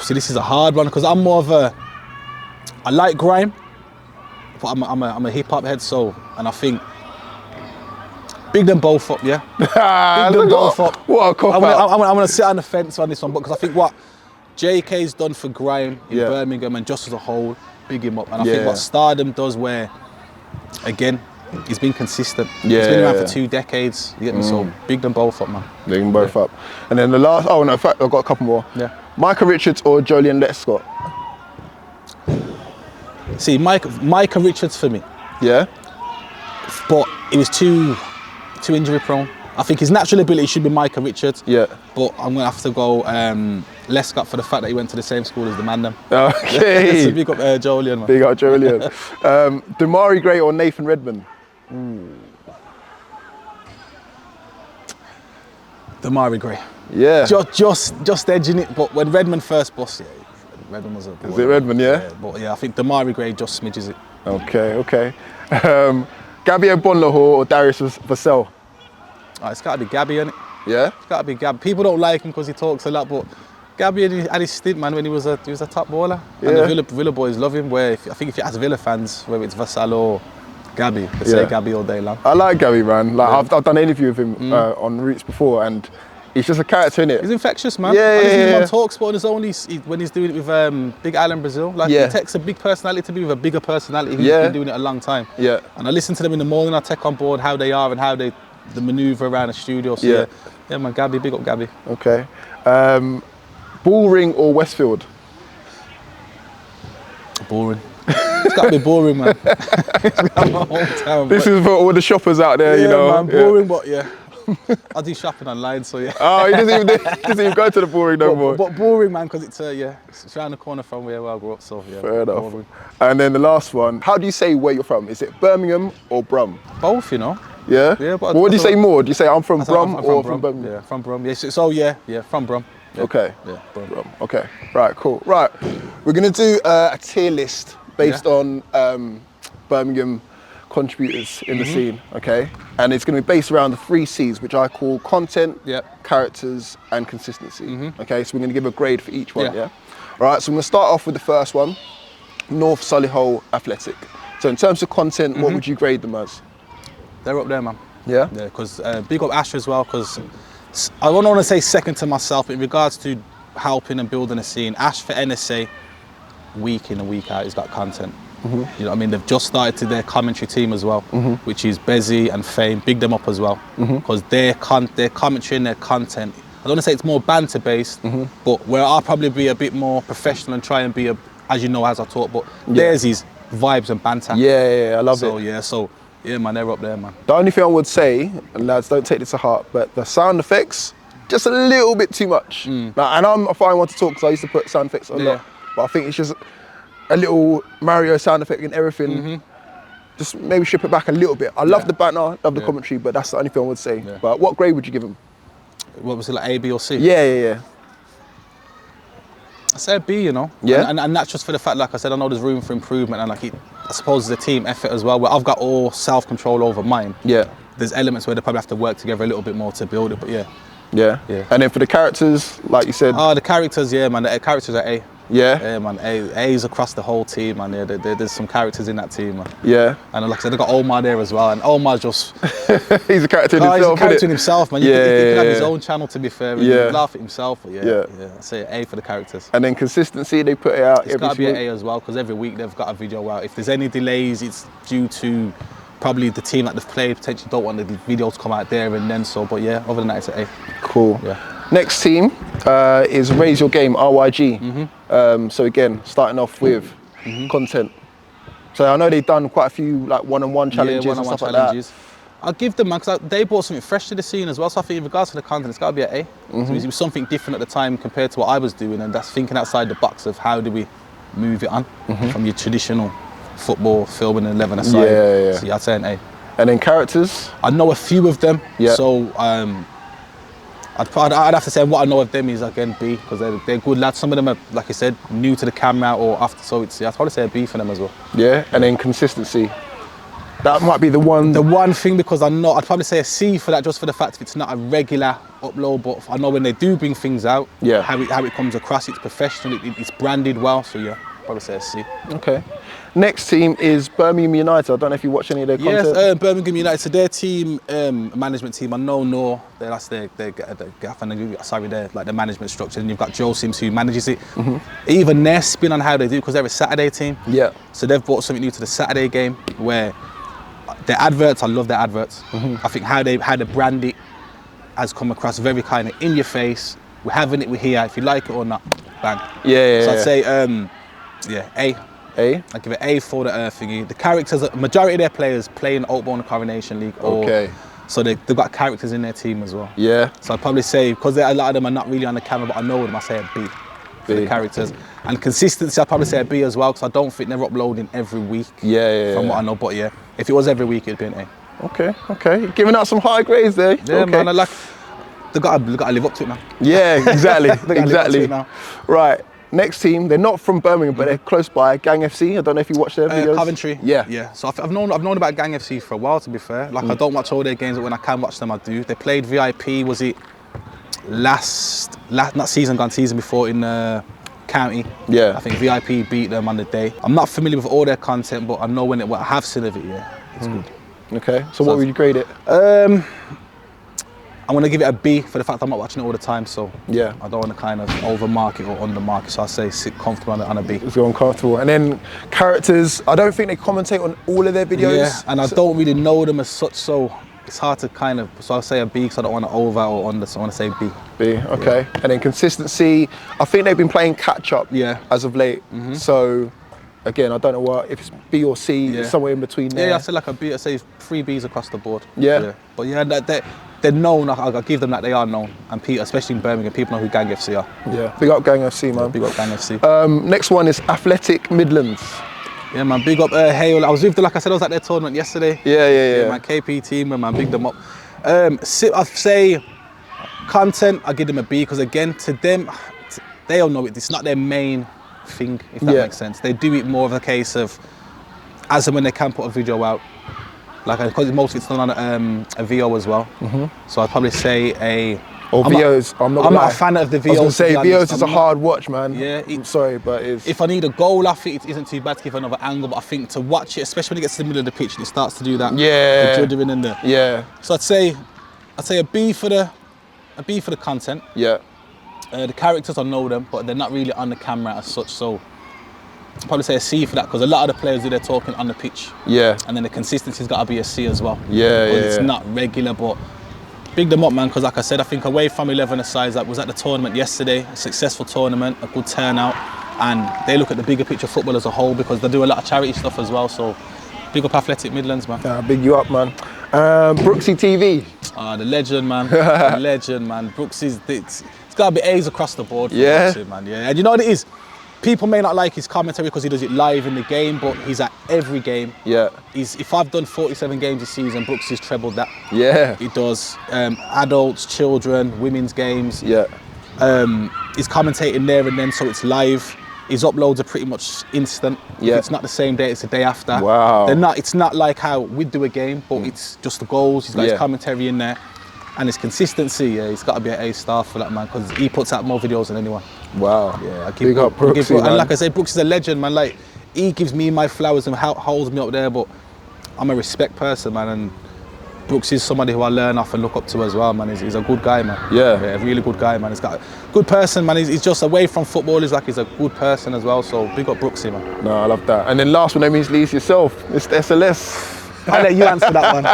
See, this is a hard one because I'm more of I like grime, but I'm a hip hop head. So, and I think. Big them both up, yeah. Big them both up. What a cop I'm gonna sit on the fence on this one, because I think what JK's done for grime in Birmingham and just as a whole, big him up. And I think what Stardom does, where again, he's been consistent. He's been around for 2 decades. You get me? So big them both up, man. Big them both up. And then the last, in fact, I've got a couple more. Yeah. Micah Richards or Joleon Lescott? See, Micah Richards for me. Yeah. But it was too injury prone. I think his natural ability should be Micah Richards. Yeah. But I'm gonna have to go Lescott for the fact that he went to the same school as the man them. Okay. So big up Joleon, man. Big up Joleon. Damari Gray or Nathan Redmond? Damari Gray. Yeah. Just edging it, but when Redmond first bust, Redmond was a boy. Is it Redmond, yeah? But yeah, I think Damari Gray just smidges it. Okay. Gabby Bonlahor or Darius Vassell? It's got to be Gabby, innit? Yeah? It's got to be Gabby. People don't like him because he talks a lot, but Gabby had his stint, man, when he was a top baller. Yeah. And the Villa boys love him, where I think if you ask Villa fans, whether it's Vassell or Gabby, they say Gabby all day long. I like Gabby, man. Like I've done an interview with him on Rootz before, and He's just a character, innit? He's infectious, man. Yeah, and yeah, on TalkSport on his own, when he's doing it with Big Al in Brazil. Like, it takes a big personality to be with a bigger personality who's been doing it a long time. Yeah. And I listen to them in the morning, I take on board how they are and how they manoeuvre around the studio. So yeah, man, Gabby, big up Gabby. Okay. Bullring or Westfield? Boring. It's got to be boring, man. It's got my hometown. This is for all the shoppers out there, you know. Man, boring, but I do shopping online, so yeah. Oh, he doesn't even go to the Bullring no more. But boring, man, because it's it's around the corner from where I grew up, so yeah. Fair enough. Boring. And then the last one, how do you say where you're from? Is it Birmingham or Brum? Both, you know. Yeah? Yeah, but what do you say more? Do you say I'm from Brum or from Birmingham? Yeah, from Brum. Yeah, so yeah, from Brum. Yeah. Okay. Yeah, Brum. Okay. Right, cool. Right. We're going to do a tier list based on Birmingham contributors in the scene, okay? And it's going to be based around the 3 C's, which I call content, characters, and consistency. Okay, so we're going to give a grade for each one, yeah? All right, so I'm going to start off with the first one, North Solihull Athletic. So in terms of content, what would you grade them as? They're up there, man. Yeah? Yeah, because big up Ash as well, because I don't want to say second to myself, but in regards to helping and building a scene, Ash for NSA, week in and week out, he's got content. You know what I mean? They've just started to their commentary team as well, which is Baiteze and Fame. Big them up as well, because their commentary and their content, I don't want to say it's more banter based, but where I'll probably be a bit more professional and try and be, as you know, as I talk, but theirs is vibes and banter. Yeah, I love it. So yeah, man, they're up there, man. The only thing I would say, and lads, don't take this to heart, but the sound effects, just a little bit too much. Now, and I'm a fine one to talk because I used to put sound effects on a lot, but I think it's just a little Mario sound effect and everything. Just maybe strip it back a little bit. I love the banter, love the commentary, but that's the only thing I would say. But what grade would you give them? What was it, like A, B or C? Yeah. I say a B, you know. Yeah. And that's just for the fact, like I said, I know there's room for improvement, and like I suppose it's a team effort as well, where I've got all self-control over mine. Yeah. There's elements where they probably have to work together a little bit more to build it, but yeah. And then for the characters, like you said. Oh, the characters, yeah, man. The characters are A. Yeah, man. A's across the whole team, man. Yeah, there's some characters in that team, man. Yeah. And like I said, they've got Omar there as well, and Omar's just he's a character in himself. He's a character in himself, man. He can have his own channel, to be fair. And Yeah. laugh at himself, but yeah. I say A for the characters. And then consistency, they put it out It's got to be an A as well, because every week they've got a video out. If there's any delays, it's due to probably the team that they've played potentially don't want the video to come out there and then so. But yeah, other than that, it's an A. Cool. Yeah. Next team is Raise Your Game, RYG. So again, starting off with content. So I know they've done quite a few like one-on-one challenges and stuff like that. I'll give them, man, because they brought something fresh to the scene as well. So I think in regards to the content, it's got to be an A. So it was something different at the time compared to what I was doing, and that's thinking outside the box of how do we move it on from your traditional football, filming and 11 aside. Yeah. So yeah, I'd say an A. And then characters? I know a few of them. Yeah. So I'd have to say what I know of them is again B, because they're good lads. Some of them are, like I said, new to the camera or after, so I'd probably say a B for them as well. Yeah, and then consistency. That might be the one. The one thing, because I'd probably say a C for that, just for the fact that it's not a regular upload, but I know when they do bring things out, how it comes across, it's professional, it's branded well, so yeah, probably say a C. Okay. Next team is Birmingham United. I don't know if you watch any of their content. Yes, Birmingham United. So their team, management team, I know Noor, that's their gaff, and they're like the management structure. And you've got Joe Sims who manages it. Even their spin on how they do, because they're a Saturday team. Yeah. So they've brought something new to the Saturday game, where their adverts, I love their adverts. I think how they brand it has come across very kind of in your face. We're having it, we're here. If you like it or not, bang. So I'd say, A. I give it A for the thingy. The characters, the majority of their players play in Oakbourne Coronation League. So they've got characters in their team as well. Yeah. So I'd probably say, because a lot of them are not really on the camera, but I know them, I say a B for the characters. And consistency, I'd probably say a B as well, because I don't think they're uploading every week. From what I know, but yeah, if it was every week, it'd be an A. Okay. Giving out some high grades there. Yeah, man, they've got to live up to it now. Yeah, exactly. Live up to it now. Right. Next team, they're not from Birmingham, but they're close by, Gang FC. I don't know if you watch their videos. Coventry. Yeah. So I've known about Gang FC for a while, to be fair. Like I don't watch all their games, but when I can watch them, I do. They played VIP, was it not season before in County. Yeah. I think VIP beat them on the day. I'm not familiar with all their content, but I know what I have seen of it, it's good. Okay, so what would you grade it? I'm going to give it a B for the fact I'm not watching it all the time, so yeah, I don't want to kind of overmark it or undermark it, so I say sit comfortable on a B. If you're uncomfortable. And then characters, I don't think they commentate on all of their videos. Yeah, and I don't really know them as such, so it's hard to kind of, so I'll say a B because I don't want to over or under, so I want to say B. B, okay. Yeah. And then consistency, I think they've been playing catch up as of late, so again, I don't know what, if it's B or C, somewhere in between there. Yeah, I say like a B, I say 3 Bs across the board. Yeah. But yeah, they're known, I'll give them that they are known. And people, especially in Birmingham, people know who Gang FC are. Yeah, big up Gang FC, man. Yeah, big up Gang FC. Next one is Athletic Midlands. Yeah, man, big up Hale. I was with them, like I said, I was at their tournament yesterday. Yeah. My KP team, man, big them up. I'd say content, I give them a B, because again, to them, they don't know it. It's not their main thing, if that makes sense. They do it more of a case of, as and when they can put a video out. Like, because most of it's done on a VO as well. So I'd probably say a... Or VOs, I'm not a fan of the VOs. I was going to say, VOs is a hard watch, man. Yeah. I'm sorry, but it's... If I need a goal off it, it isn't too bad to give another angle, but I think to watch it, especially when it gets to the middle of the pitch and it starts to do that. Yeah. The juddering in there. Yeah. So I'd say a B for the content. Yeah. The characters, I know them, but they're not really on the camera as such, so I'd probably say a C for that, because a lot of the players do their talking on the pitch. Yeah. And then the consistency's got to be a C as well. Yeah, It's not regular, but big them up, man, because like I said, I think away from 11 asides, that was at the tournament yesterday, a successful tournament, a good turnout, and they look at the bigger picture of football as a whole, because they do a lot of charity stuff as well, so big up Athletic Midlands, man. Yeah, big you up, man. Brooksy TV. The legend, man. The legend, man. Brooks it's got to be A's across the board for Brooksy, man. Yeah, and you know what it is? People may not like his commentary because he does it live in the game, but he's at every game. Yeah. If I've done 47 games this season, Brooks has trebled that. Yeah. He does adults, children, women's games. Yeah. He's commentating there and then, so it's live. His uploads are pretty much instant. Yeah. If it's not the same day, it's the day after. Wow. It's not like how we do a game, but it's just the goals. He's got his commentary in there. And his consistency, he's got to be an A-star for that, man, because he puts out more videos than anyone. Wow. Yeah, I big up Brooks. And like I said, Brooks is a legend, man. Like, he gives me my flowers and holds me up there, but I'm a respect person, man, and Brooks is somebody who I learn off and look up to as well, man. He's a good guy, man. Yeah. A really good guy, man. He's got a good person, man. He's just away from football. He's a good person as well, so big up Brooksy, man. No, I love that. And then last but not least, Lee's yourself, Mr. SLS. I'll let you answer that one.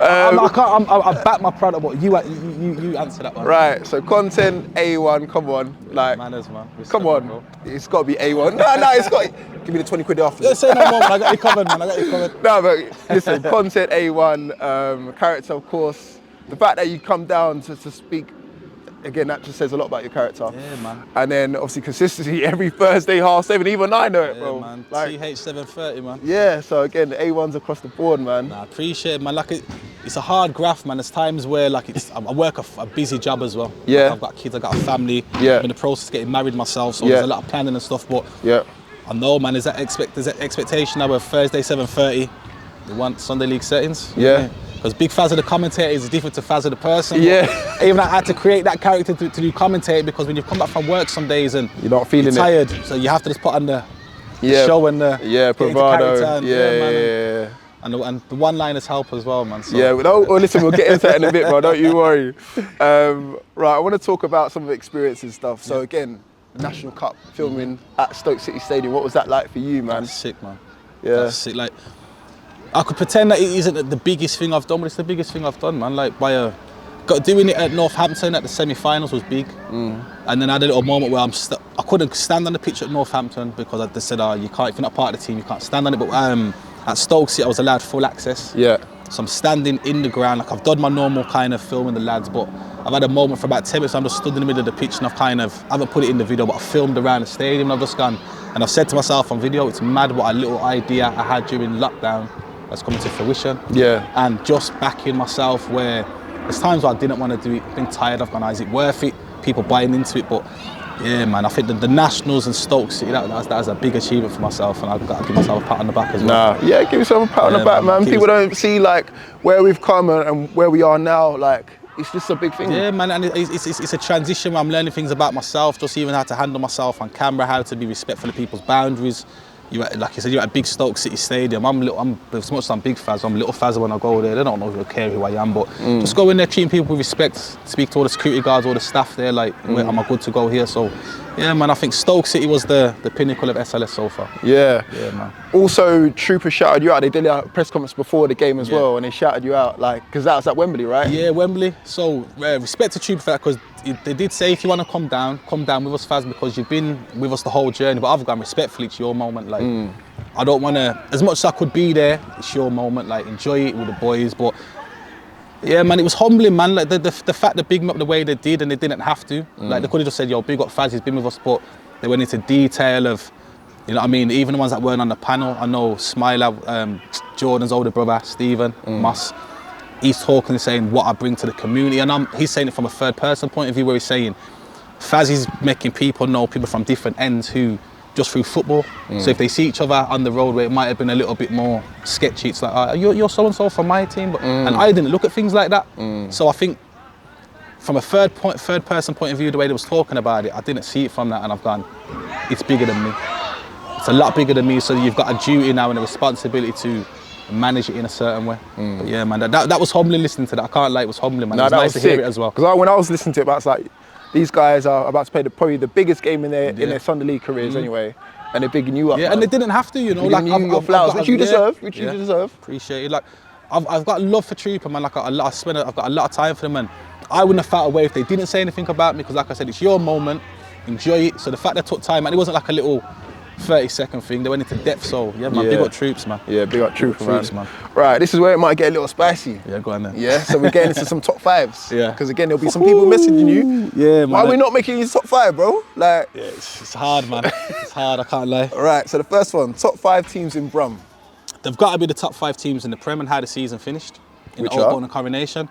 I back my product, but you answer that one. Right, so content A1, come on. Like, manners, man. Respect, come on. Bro. It's got to be A1. No, it's got give me the 20 quid after. Yeah, say no more, man. I got you covered, man. I got you covered. No, but listen, content A1, character, of course. The fact that you come down to speak, again, that just says a lot about your character. Yeah, man. And then obviously consistency every Thursday, 7:30, even I know it, bro. Yeah, man. Like, TH 7:30, man. Yeah, so again, the A1's across the board, man. Nah, I appreciate it, man. Like, it's a hard graft, man. There's times where, like, I work a busy job as well. Yeah. Like, I've got kids, I've got a family. Yeah. I'm in the process of getting married myself, so there's a lot of planning and stuff, but I know, man, there's that expectation now of Thursday, 7:30. They want Sunday League settings. Yeah. Because Big Fazza the commentator is different to Fazza the person. Yeah. Even I had to create that character to do commentate, because when you come back from work some days and you're not feeling tired, so you have to just put on the show and the bravado. And the one-liners help as well, man. So. Yeah, listen, we'll get into that in a bit, bro. Don't you worry. Right, I want to talk about some of the experiences and stuff. So again, National Cup filming at Stoke City Stadium. What was that like for you, man? That's sick, man. Yeah. That's sick. Like, I could pretend that it isn't the biggest thing I've done, but it's the biggest thing I've done, man. Like, doing it at Northampton at the semi-finals was big. And then I had a little moment where I couldn't stand on the pitch at Northampton because they said, you can't, if you're not part of the team, you can't stand on it. But at Stoke City, I was allowed full access. Yeah. So I'm standing in the ground, like I've done my normal kind of filming the lads, but I've had a moment for about 10 minutes, I'm just stood in the middle of the pitch and I haven't put it in the video, but I filmed around the stadium and I've just gone, and I've said to myself on video, it's mad what a little idea I had during lockdown that's coming to fruition. Yeah. And just backing myself where there's times where I didn't want to do it, been tired, I've gone, is it worth it? People buying into it, but yeah, man, I think the Nationals and Stoke City, that was a big achievement for myself, and I've got to give myself a pat on the back as well. Yeah, give yourself a pat on the back, man. People don't see like where we've come and where we are now, like, it's just a big thing. Yeah, man, and it's a transition where I'm learning things about myself, just even how to handle myself on camera, how to be respectful of people's boundaries. like you said, you're at big Stoke City Stadium. As much as I'm big Fazza, I'm little Fazza when I go there. They don't know who care who I am, but just go in there, treating people with respect, speak to all the security guards, all the staff there, like, am I good to go here? So, yeah, man, I think Stoke City was the pinnacle of SLS so far. Yeah. Yeah, man. Also, Trooper shouted you out. They did a press conference before the game as well, and they shouted you out, like, because that was at Wembley, right? Yeah, Wembley. So, respect to Trooper for that, because they did say, if you want to come down with us, Faz, because you've been with us the whole journey. But I've gone respectfully, it's your moment. Like, I don't want to, as much as I could be there, it's your moment. Like, enjoy it with the boys. But yeah, man, it was humbling, man. Like the fact they bigged me up the way they did, and they didn't have to. Like, they could have just said, yo, big up Faz, he's been with us. But they went into detail of, you know what I mean? Even the ones that weren't on the panel. I know Smiler, Jordan's older brother, Stephen Moss. He's talking and saying what I bring to the community, and he's saying it from a third person point of view, where he's saying Faz is making people know people from different ends who just through football. So if they see each other on the road where it might have been a little bit more sketchy, it's like, you're so and so from my team, and I didn't look at things like that. So I think from a third person point of view, the way they was talking about it, I didn't see it from that, and I've gone, it's bigger than me. It's a lot bigger than me. So you've got a duty now and a responsibility to manage it in a certain way. But yeah, man, that was humbling listening to that. I can't lie, it was humbling, man. It was nice to hear it as well. Because when I was listening to it, it's like, these guys are about to play probably the biggest game in their Sunday League careers anyway, and they're bigging you up. Yeah, man. And they didn't have to, you know. Like, I've got flowers, which you deserve. Which you deserve. Appreciate it. Like, I've got love for Trooper, man. Like, I've got a lot of time for them, and I wouldn't have felt away if they didn't say anything about me, because, like I said, it's your moment. Enjoy it. So the fact they took time, and it wasn't like a little 30-second thing, they went into depth. So yeah, man, big up Troops, man. Yeah, big up Troops, man. Right, this is where it might get a little spicy. Yeah, go on then. Yeah, so we're getting into some top fives. Yeah. Because again, there'll be some people messaging you. Yeah, man. Why are we not making these top five, bro? Like, yeah, it's hard, man. It's hard, I can't lie. All right, so the first one, top 5 teams in Brum. They've got to be the top 5 teams in the Prem and how the season finished in the Oakbourne and Coronation.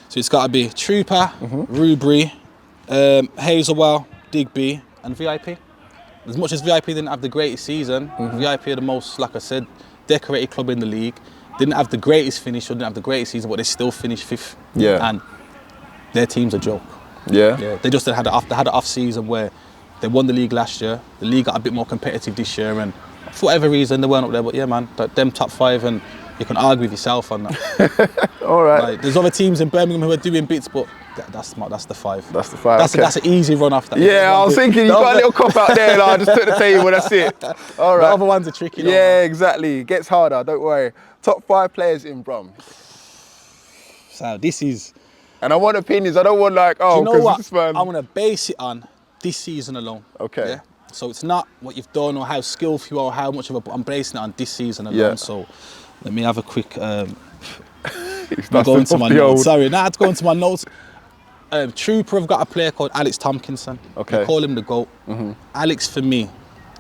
So it's got to be Trooper, Rubery, Hazelwell, Digby, and VIP. As much as VIP didn't have the greatest season, VIP are the most, like I said, decorated club in the league. Didn't have the greatest finish or didn't have the greatest season, but they still finished 5th. Yeah. And their team's a joke. Yeah. Yeah. They just had an off season where they won the league last year. The league got a bit more competitive this year, and for whatever reason they weren't up there. But yeah, man, them top 5, and you can argue with yourself on that. All right. Like, there's other teams in Birmingham who are doing bits, but that's the 5. That's the 5. That's an easy run off that. Yeah, I was thinking you got a little cop out there. Like, I just took the table. That's it. All right. The other ones are tricky. Yeah, exactly. It gets harder. Don't worry. Top 5 players in Brum. So this is. And I want opinions. I don't want like, oh, you know what? This man. I want to base it on this season alone. Okay. Yeah? So it's not what you've done or how skillful you are or how much of a. I'm basing it on this season alone. Yeah. So let me have a quick. Go into my notes. Sorry, now I had to go into my notes. Trooper have got a player called Alex Tompkinson. Okay. They call him the GOAT. Alex, for me,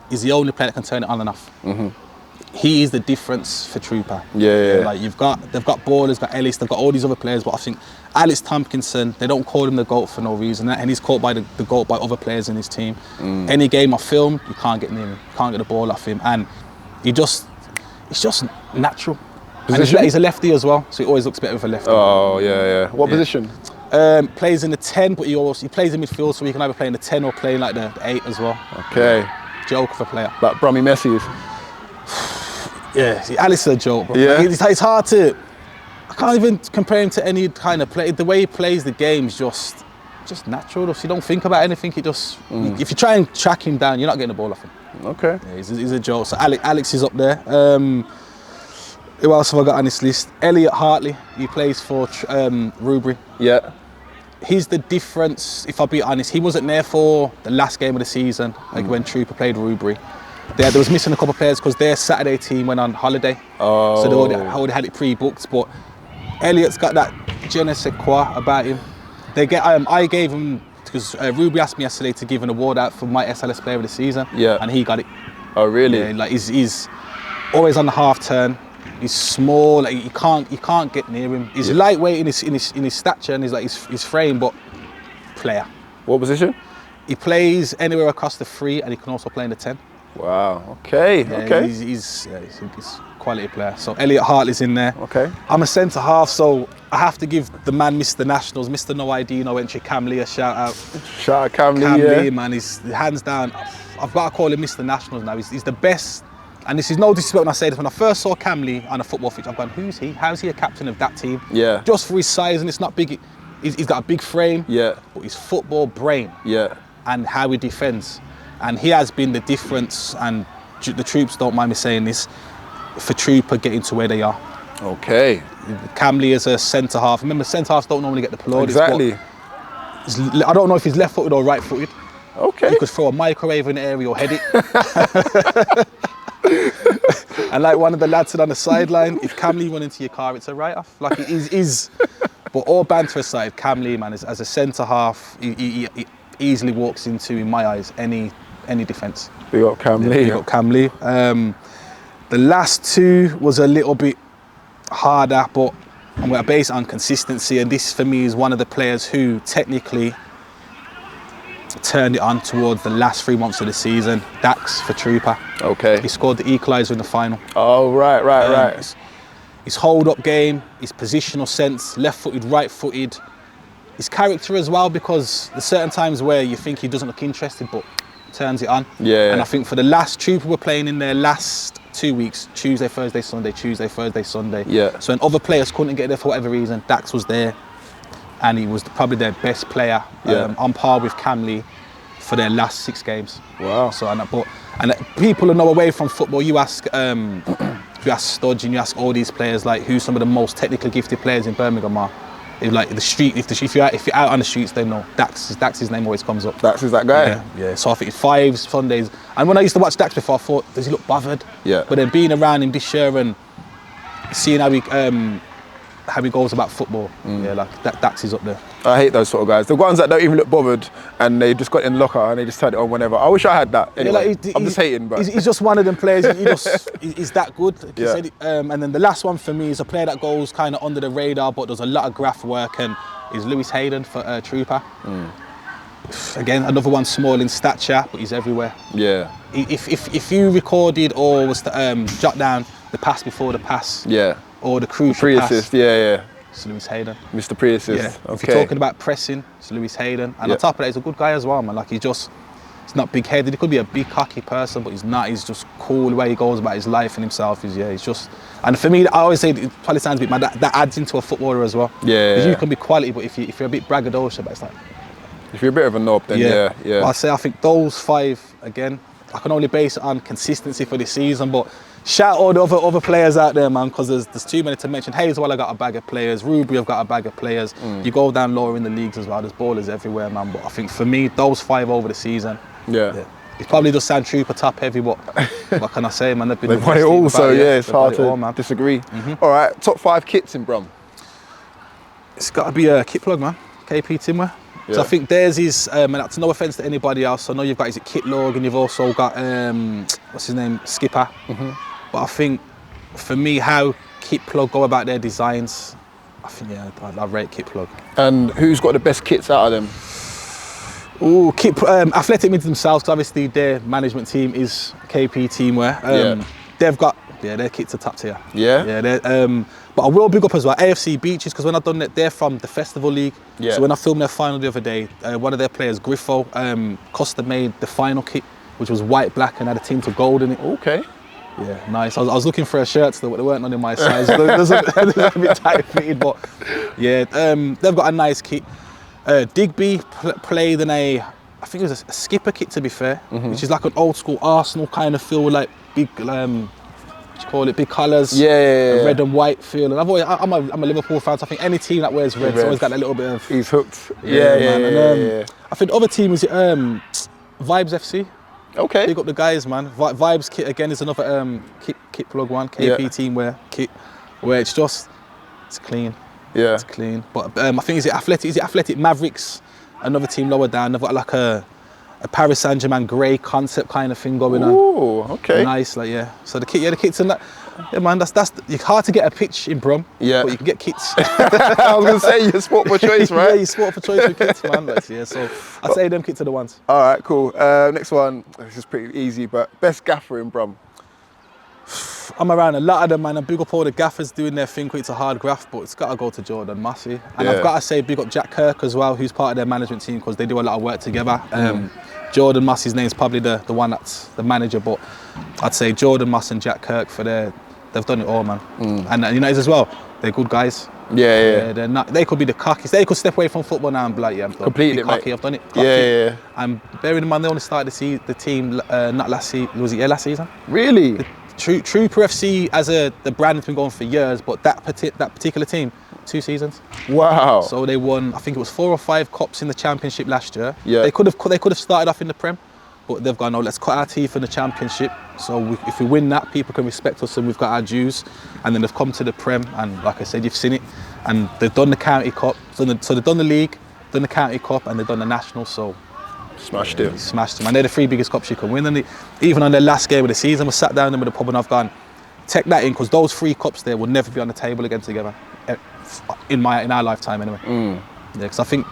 is the only player that can turn it on and off. He is the difference for Trooper. Yeah. Like they've got Ballers, got Ellis, they've got all these other players, but I think Alex Tompkinson, they don't call him the GOAT for no reason, and he's called by the GOAT by other players in his team. Any game I film, you can't get near him, you can't get the ball off him, and it's just natural. And he's a lefty as well, so he always looks better with a lefty. Oh, yeah. What position? Plays in the 10, but he plays in midfield, so he can either play in the 10 or play in like the 8 as well. Okay. Joke of a player. Like Brummy Messi is. Yeah, see, Alex is a joke, bro. Yeah. It's hard to. I can't even compare him to any kind of play. The way he plays the game is just natural. If you don't think about anything, it just. If you try and track him down, you're not getting the ball off him. Okay. Yeah, he's a joke. So Alex is up there. Who else have I got on this list? Elliot Hartley. He plays for Rubery. Yeah. He's the difference, if I'll be honest. He wasn't there for the last game of the season, like when Trooper played Rubery. There was missing a couple of players because their Saturday team went on holiday. Oh. So they already had it pre-booked. But Elliot's got that je ne sais quoi about him. I gave him, because Ruby asked me yesterday to give an award out for my SLS player of the season. Yeah. And he got it. Oh, really? Yeah, like he's always on the half turn. He's small, like you can't get near him. He's lightweight in his stature and his frame, but player. What position? He plays anywhere across the 3, and he can also play in the 10. Wow. Okay. Yeah, okay. He's a quality player. So Elliot Hartley's in there. Okay. I'm a centre half, so I have to give the man Mr. Nationals, Mr. No ID, No Entry, Cam Lee a shout out. Shout out Cam Lee. Cam Lee, man, he's hands down. I've got to call him Mr. Nationals now. He's the best and this is no disrespect when I say this, when I first saw Cam Lee on a football pitch, I've gone, who's he? How's he a captain of that team? Yeah. Just for his size, and it's not big. He's got a big frame. Yeah. But his football brain. Yeah. And how he defends. And he has been the difference, and the troops don't mind me saying this, for Trooper getting to where they are. Okay. Cam Lee is a centre half. Remember, centre halves don't normally get the plaudits. Exactly. I don't know if he's left footed or right footed. Okay. You could throw a microwave in the area or head it. And like one of the lads said on the sideline, if Cam Lee went into your car, it's a write-off. Like it is. But all banter aside, Cam Lee, man, as a centre half, he easily walks into, in my eyes, any defence. We got Cam Lee. We got Cam Lee. The last two was a little bit harder, but I'm going to base it on consistency, and this for me is one of the players who technically turned it on towards the last 3 months of the season. Dax for Trooper. Okay. He scored the equaliser in the final. Oh, right. His hold-up game, his positional sense, left-footed, right-footed. His character as well, because there's certain times where you think he doesn't look interested, but turns it on. Yeah. And I think for the last Trooper were playing in their last 2 weeks, Tuesday, Thursday, Sunday, Tuesday, Thursday, Sunday. Yeah. So when other players couldn't get there for whatever reason, Dax was there, and he was probably their best player, on par with Cam Lee for their last 6 games. Wow. So and people who know away from football, you ask Studge and you ask all these players like who's some of the most technically gifted players in Birmingham are. Like the street, if you're out on the streets, they know Dax's name always comes up. Dax is that guy. Yeah. So I think it's 5 Sundays, and when I used to watch Dax before, I thought, does he look bothered? Yeah. But then being around him this year and seeing how he goes about football, like Dax is up there. I hate those sort of guys. The ones that don't even look bothered and they just got in the locker and they just turn it on whenever. I wish I had that. Anyway, I'm just hating, but he's just one of them players. He's that good. And then the last one for me is a player that goes kind of under the radar, but does a lot of graft work, and is Lewis Hayden for Trooper. Again, another one small in stature, but he's everywhere. Yeah. If you recorded or was to jot down the pass before the pass, or the crucial pre-assist, pass, it's Lewis Hayden. Mr. Pre-assist. Yeah. Okay. If you're talking about pressing, it's Lewis Hayden. And on top of that, he's a good guy as well, man. Like he's not big-headed. He could be a big, cocky person, but he's not. He's just cool the way he goes about his life and himself. He's just. And for me, I always say, it probably sounds a bit mad, that adds into a footballer as well. Yeah. Because you can be quality, but if you're a bit braggadocious, but it's like. If you're a bit of a knob, then yeah. But I think those 5 again. I can only base it on consistency for this season, but. Shout all the other players out there, man, because there's too many to mention. Hazelwell, I got a bag of players. Ruby, I've got a bag of players. You go down lower in the leagues as well. There's ballers everywhere, man. But I think for me, those 5 over the season. Yeah. It probably does sound Trooper top heavy, but what can I say, man? They've won it all, so it's hard to disagree. All right, top 5 kits in Brum. It's got to be a kit plug, man. KP Timwear. Yeah. So I think theirs is, and that's no offence to anybody else. I know you've got, is it Kit Log, and you've also got, what's his name, Skipper. But I think, for me, how Kit Plug go about their designs, I think, I rate Kit Plug. And who's got the best kits out of them? Oh, Athletic Mids themselves, because obviously their management team is KP Teamwear. They've got, their kits are top tier. But I will big up as well AFC Beaches, because when I've done it, they're from the Festival League. So when I filmed their final the other day, one of their players, Griffo, custom made the final kit, which was white, black, and had a tint of gold in it. Okay. Yeah, nice. I was looking for a shirt still, but there weren't none in my size. There's a bit tight fitted, but yeah, they've got a nice kit. Digby played in I think it was a skipper kit, to be fair, which is like an old school Arsenal kind of feel, like big, call it big colours, red and white feel. And I'm a Liverpool fan, so I think any team that wears red's always got that little bit of. He's hooked. And I think the other team was Vibes FC. Okay. Big up the guys, man. Vibes kit again is another kit plug one, KP Teamwear kit, where it's clean. Yeah. It's clean. But I think is it Athletic Mavericks, another team lower down. They've got like a Paris Saint-Germain grey concept kind of thing going on. Oh, okay. Nice, like So the kit's in that. Yeah, man, that's it's hard to get a pitch in Brum. Yeah. But you can get kits. I was gonna say you're sport for choice, right? Yeah, you're sport for choice with kits, man. So I'd say them kits are the ones. All right, cool. Next one. This is pretty easy, but best gaffer in Brum. I'm around a lot of them, man, and big up all the gaffers doing their thing. It's a hard graft, but it's got to go to Jordan Massey. And I've got to say big up Jack Kirk as well, who's part of their management team, because they do a lot of work together. Jordan Massey's name is probably the one that's the manager, but I'd say Jordan Massey and Jack Kirk they've done it all, man. And United as well, they're good guys. Yeah. They're not. They could be the cockiest. They could step away from football now and be like, yeah, I'm done. Completely, cocky, mate. I've done it. Cocky. Yeah. And bearing in mind, they only started the team not last season. Was it last season? Really? Trooper FC as the brand has been going for years, but that particular team, 2 seasons. Wow. So they won, I think it was 4 or 5 cups in the Championship last year. Yeah. They could have started off in the Prem, but they've gone, no, let's cut our teeth in the Championship. So if we win that, people can respect us and we've got our dues. And then they've come to the Prem, and like I said, you've seen it. And they've done the County Cup, so they've done the League, done the County Cup, and they've done the National. So smashed it. Smashed them. And they're the 3 biggest cups you can win. And even on their last game of the season, we sat down with the pub and I've gone, take that in, because those 3 cups there will never be on the table again together, in our lifetime anyway. Yeah, because I think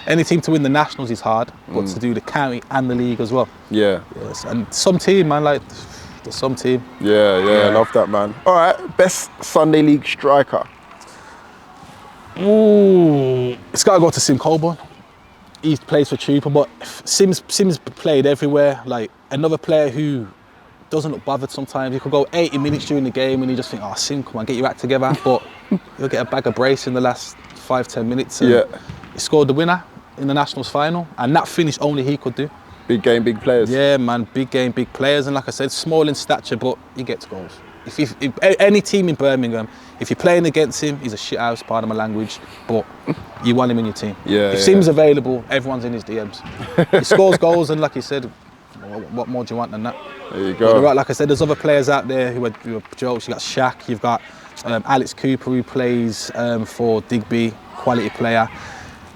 any team to win the Nationals is hard, but to do the County and the League as well. Yeah. Yes. And some team, man, like there's some team. Yeah, I love that, man. All right, best Sunday League striker. Ooh, it's got to go to Sim Colburn. He plays for Trooper, but Sim's played everywhere. Like another player who doesn't look bothered sometimes. You could go 80 minutes during the game and you just think, oh, Sim, come on, get your act together. But you'll get a bag of brace in the last 5-10 minutes. He scored the winner in the Nationals final, and that finish only he could do. Big game, big players. Yeah, man, big game, big players. And like I said, small in stature, but he gets goals. If any team in Birmingham, if you're playing against him, he's a shit house, pardon my language, but you want him in your team. If Sim's available, everyone's in his DMs. He scores goals, and like you said, what more do you want than that? There you go. Right, like I said, there's other players out there who are jokes. You've got Shaq, you've got Alex Cooper, who plays for Digby, quality player.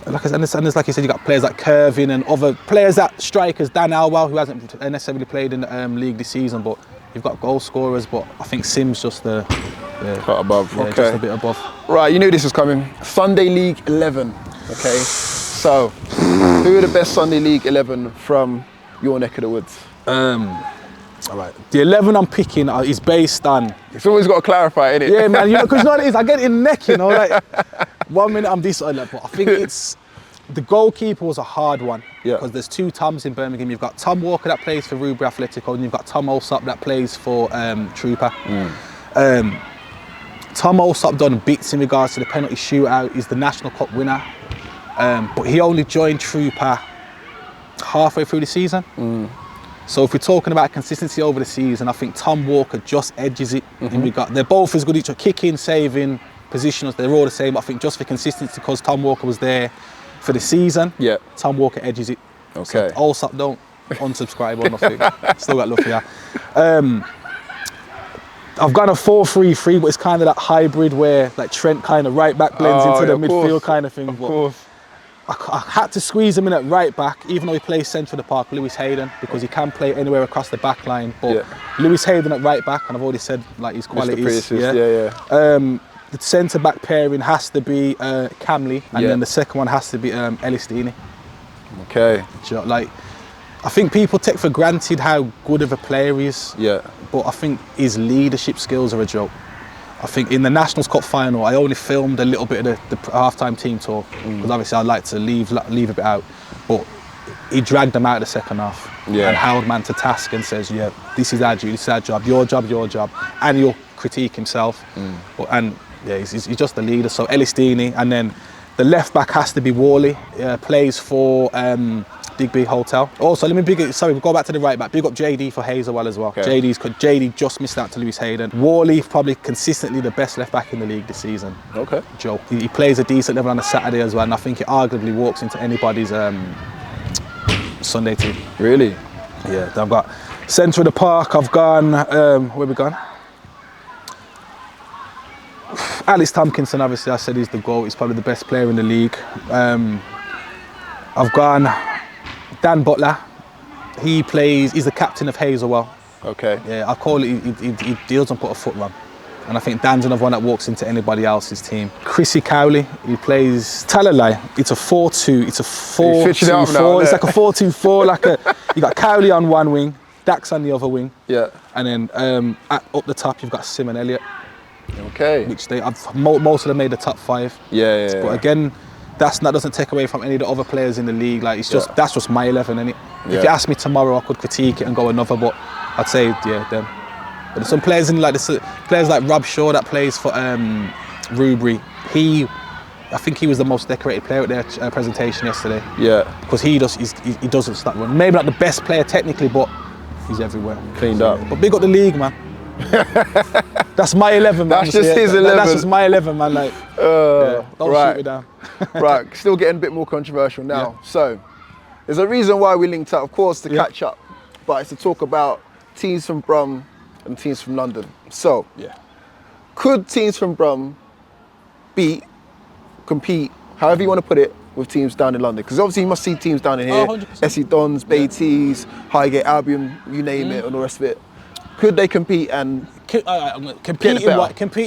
Like I said, and there's, like you said, you've got players like Kervin and other players, that strikers, Dan Alwell, who hasn't necessarily played in the league this season, but you've got goal scorers, but I think Sim's just cut above. Okay. Just a bit above. Right, you knew this was coming. Sunday League 11. Okay. So, who are the best Sunday League 11 from your neck of the woods? All right. The 11 I'm picking is based on. It's always got to clarify, innit? Yeah, man. Because you know what it is. I get it in the neck. Like 1 minute I'm this, but I think it's. The goalkeeper was a hard one, because there's 2 Toms in Birmingham. You've got Tom Walker that plays for Ruby Atletico, and you've got Tom Alsop that plays for Trooper. Tom Alsop done bits in regards to the penalty shootout. He's the National Cup winner, but he only joined Trooper halfway through the season. So if we're talking about consistency over the season, I think Tom Walker just edges it. They're both as good each other, kicking, saving, positionals. They're all the same. I think just for consistency, because Tom Walker was there for the season, Tom Walker edges it. Okay. So Allsop, don't unsubscribe or nothing. Still got love for you. I've gone a 4-3-3, but it's kind of that hybrid where like Trent kind of right back blends into the midfield kind of thing. Of course. I had to squeeze him in at right back, even though he plays centre of the park, Lewis Hayden, because he can play anywhere across the back line. But Lewis Hayden at right back, and I've already said like his qualities. The centre back pairing has to be Camley, and then the second one has to be Ellis Deeney. Okay. Like, I think people take for granted how good of a player he is. But I think his leadership skills are a joke. I think in the Nationals Cup final, I only filmed a little bit of the half-time team talk, because obviously I'd like to leave a bit out. But he dragged them out of the second half and held man to task and says, this is our duty, this is our job, your job, and he'll critique himself. He's just the leader. So Ellis Deeney, and then the left back has to be Worley. Plays for Digby Hotel. Also, let me we'll go back to the right back. Big up JD for Hazelwell as well. JD just missed out to Lewis Hayden. Worley probably consistently the best left back in the league this season. Joe. He plays a decent level on a Saturday as well, and I think it arguably walks into anybody's Sunday team. Really? Yeah. I've got centre of the park. I've gone. Where we gone? Alex Tompkinson, obviously, I said he's the GOAT. He's probably the best player in the league. I've gone Dan Butler. He's the captain of Hazelwell. Yeah, I call it, he doesn't put a foot wrong. And I think Dan's another one that walks into anybody else's team. Chrissy Cowley, he plays Talalai. It's a 4-2, it's a 4-2-4. It's like a 4-2-4, you got Cowley on one wing, Dax on the other wing. Yeah. And then up the top, you've got Sim and Elliott. Okay. Which most of them made the top 5. Yeah. But again, that doesn't take away from any of the other players in the league. Like it's just that's just my 11, innit? If you ask me tomorrow, I could critique it and go another, but I'd say them. But there's some players in players like Rob Shaw that plays for Rubery. I think he was the most decorated player at their presentation yesterday. Yeah. Because he doesn't stop running. Maybe not the best player technically, but he's everywhere. Cleaned up. But big up the league, man. That's my 11, man. That's just his 11. That's just my 11, man. Like, don't shoot me down. Right, still getting a bit more controversial now. Yeah. So, there's a reason why we linked up, of course, to catch up, but it's to talk about teams from Brum and teams from London. So, could teams from Brum compete, however you want to put it, with teams down in London? Because obviously you must see teams down in here, SE Dons, Baiteze, Highgate Albion, you name it, and the rest of it. Could they compete and competing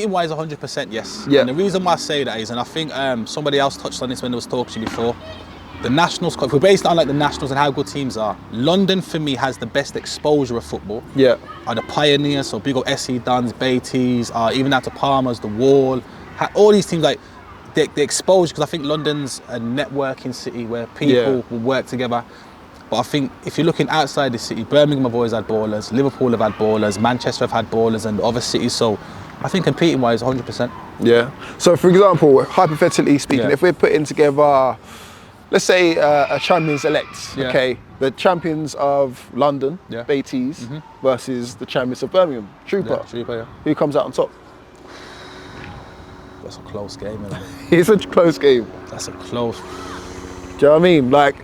wise 100% yes. And the reason why I say that is, and I think somebody else touched on this when they was talking to you before, the Nationals, if we're based on like the Nationals and how good teams are, London for me has the best exposure of football. Are the pioneers, so big old SE Dons, Baiteze, even out to Palmer's, the Wall, all these teams, like the exposure, because I think London's a networking city where people will work together. But I think if you're looking outside the city, Birmingham have always had ballers, Liverpool have had ballers, Manchester have had ballers, and other cities. So I think competing wise, 100%. Yeah. So for example, hypothetically speaking, if we're putting together, let's say a champions elect, okay, the champions of London, Baiteze, versus the champions of Birmingham, Trooper. Who comes out on top? That's a close game, isn't it? It's a close game. That's a close. Do you know what I mean? Like,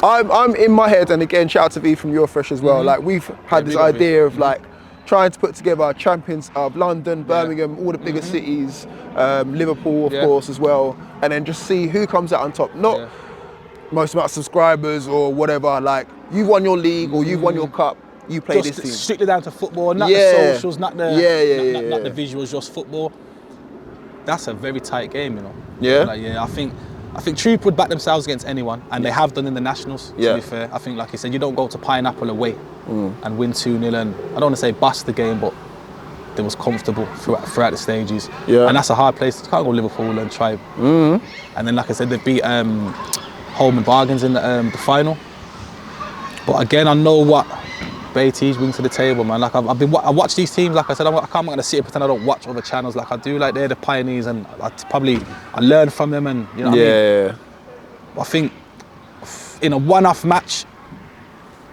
I'm in my head, and again, shout out to V from Your Fresh as well. Like, we've had this idea of like trying to put together champions of London, Birmingham, all the bigger cities, Liverpool, of course, as well, and then just see who comes out on top. Not most amount of subscribers or whatever. Like, you've won your league or you've won your cup. You play just this team. Strictly down to football, not the socials, not the not the visuals, just football. That's a very tight game, you know. I think Troop would back themselves against anyone, and they have done in the Nationals, to be fair. I think, like you said, you don't go to Pineapple away and win 2-0, and I don't want to say bust the game, but they was comfortable throughout the stages. And that's a hard place. You can't go Liverpool and try. And then, like I said, they beat Home and Bargains in the final. But again, I know what Baiteze bring to the table, man. Like I watch these teams. Like I said, I'm not gonna sit and pretend I don't watch other channels. Like I do. Like they're the pioneers, and I learn from them. And you know what I mean? I think in a one-off match,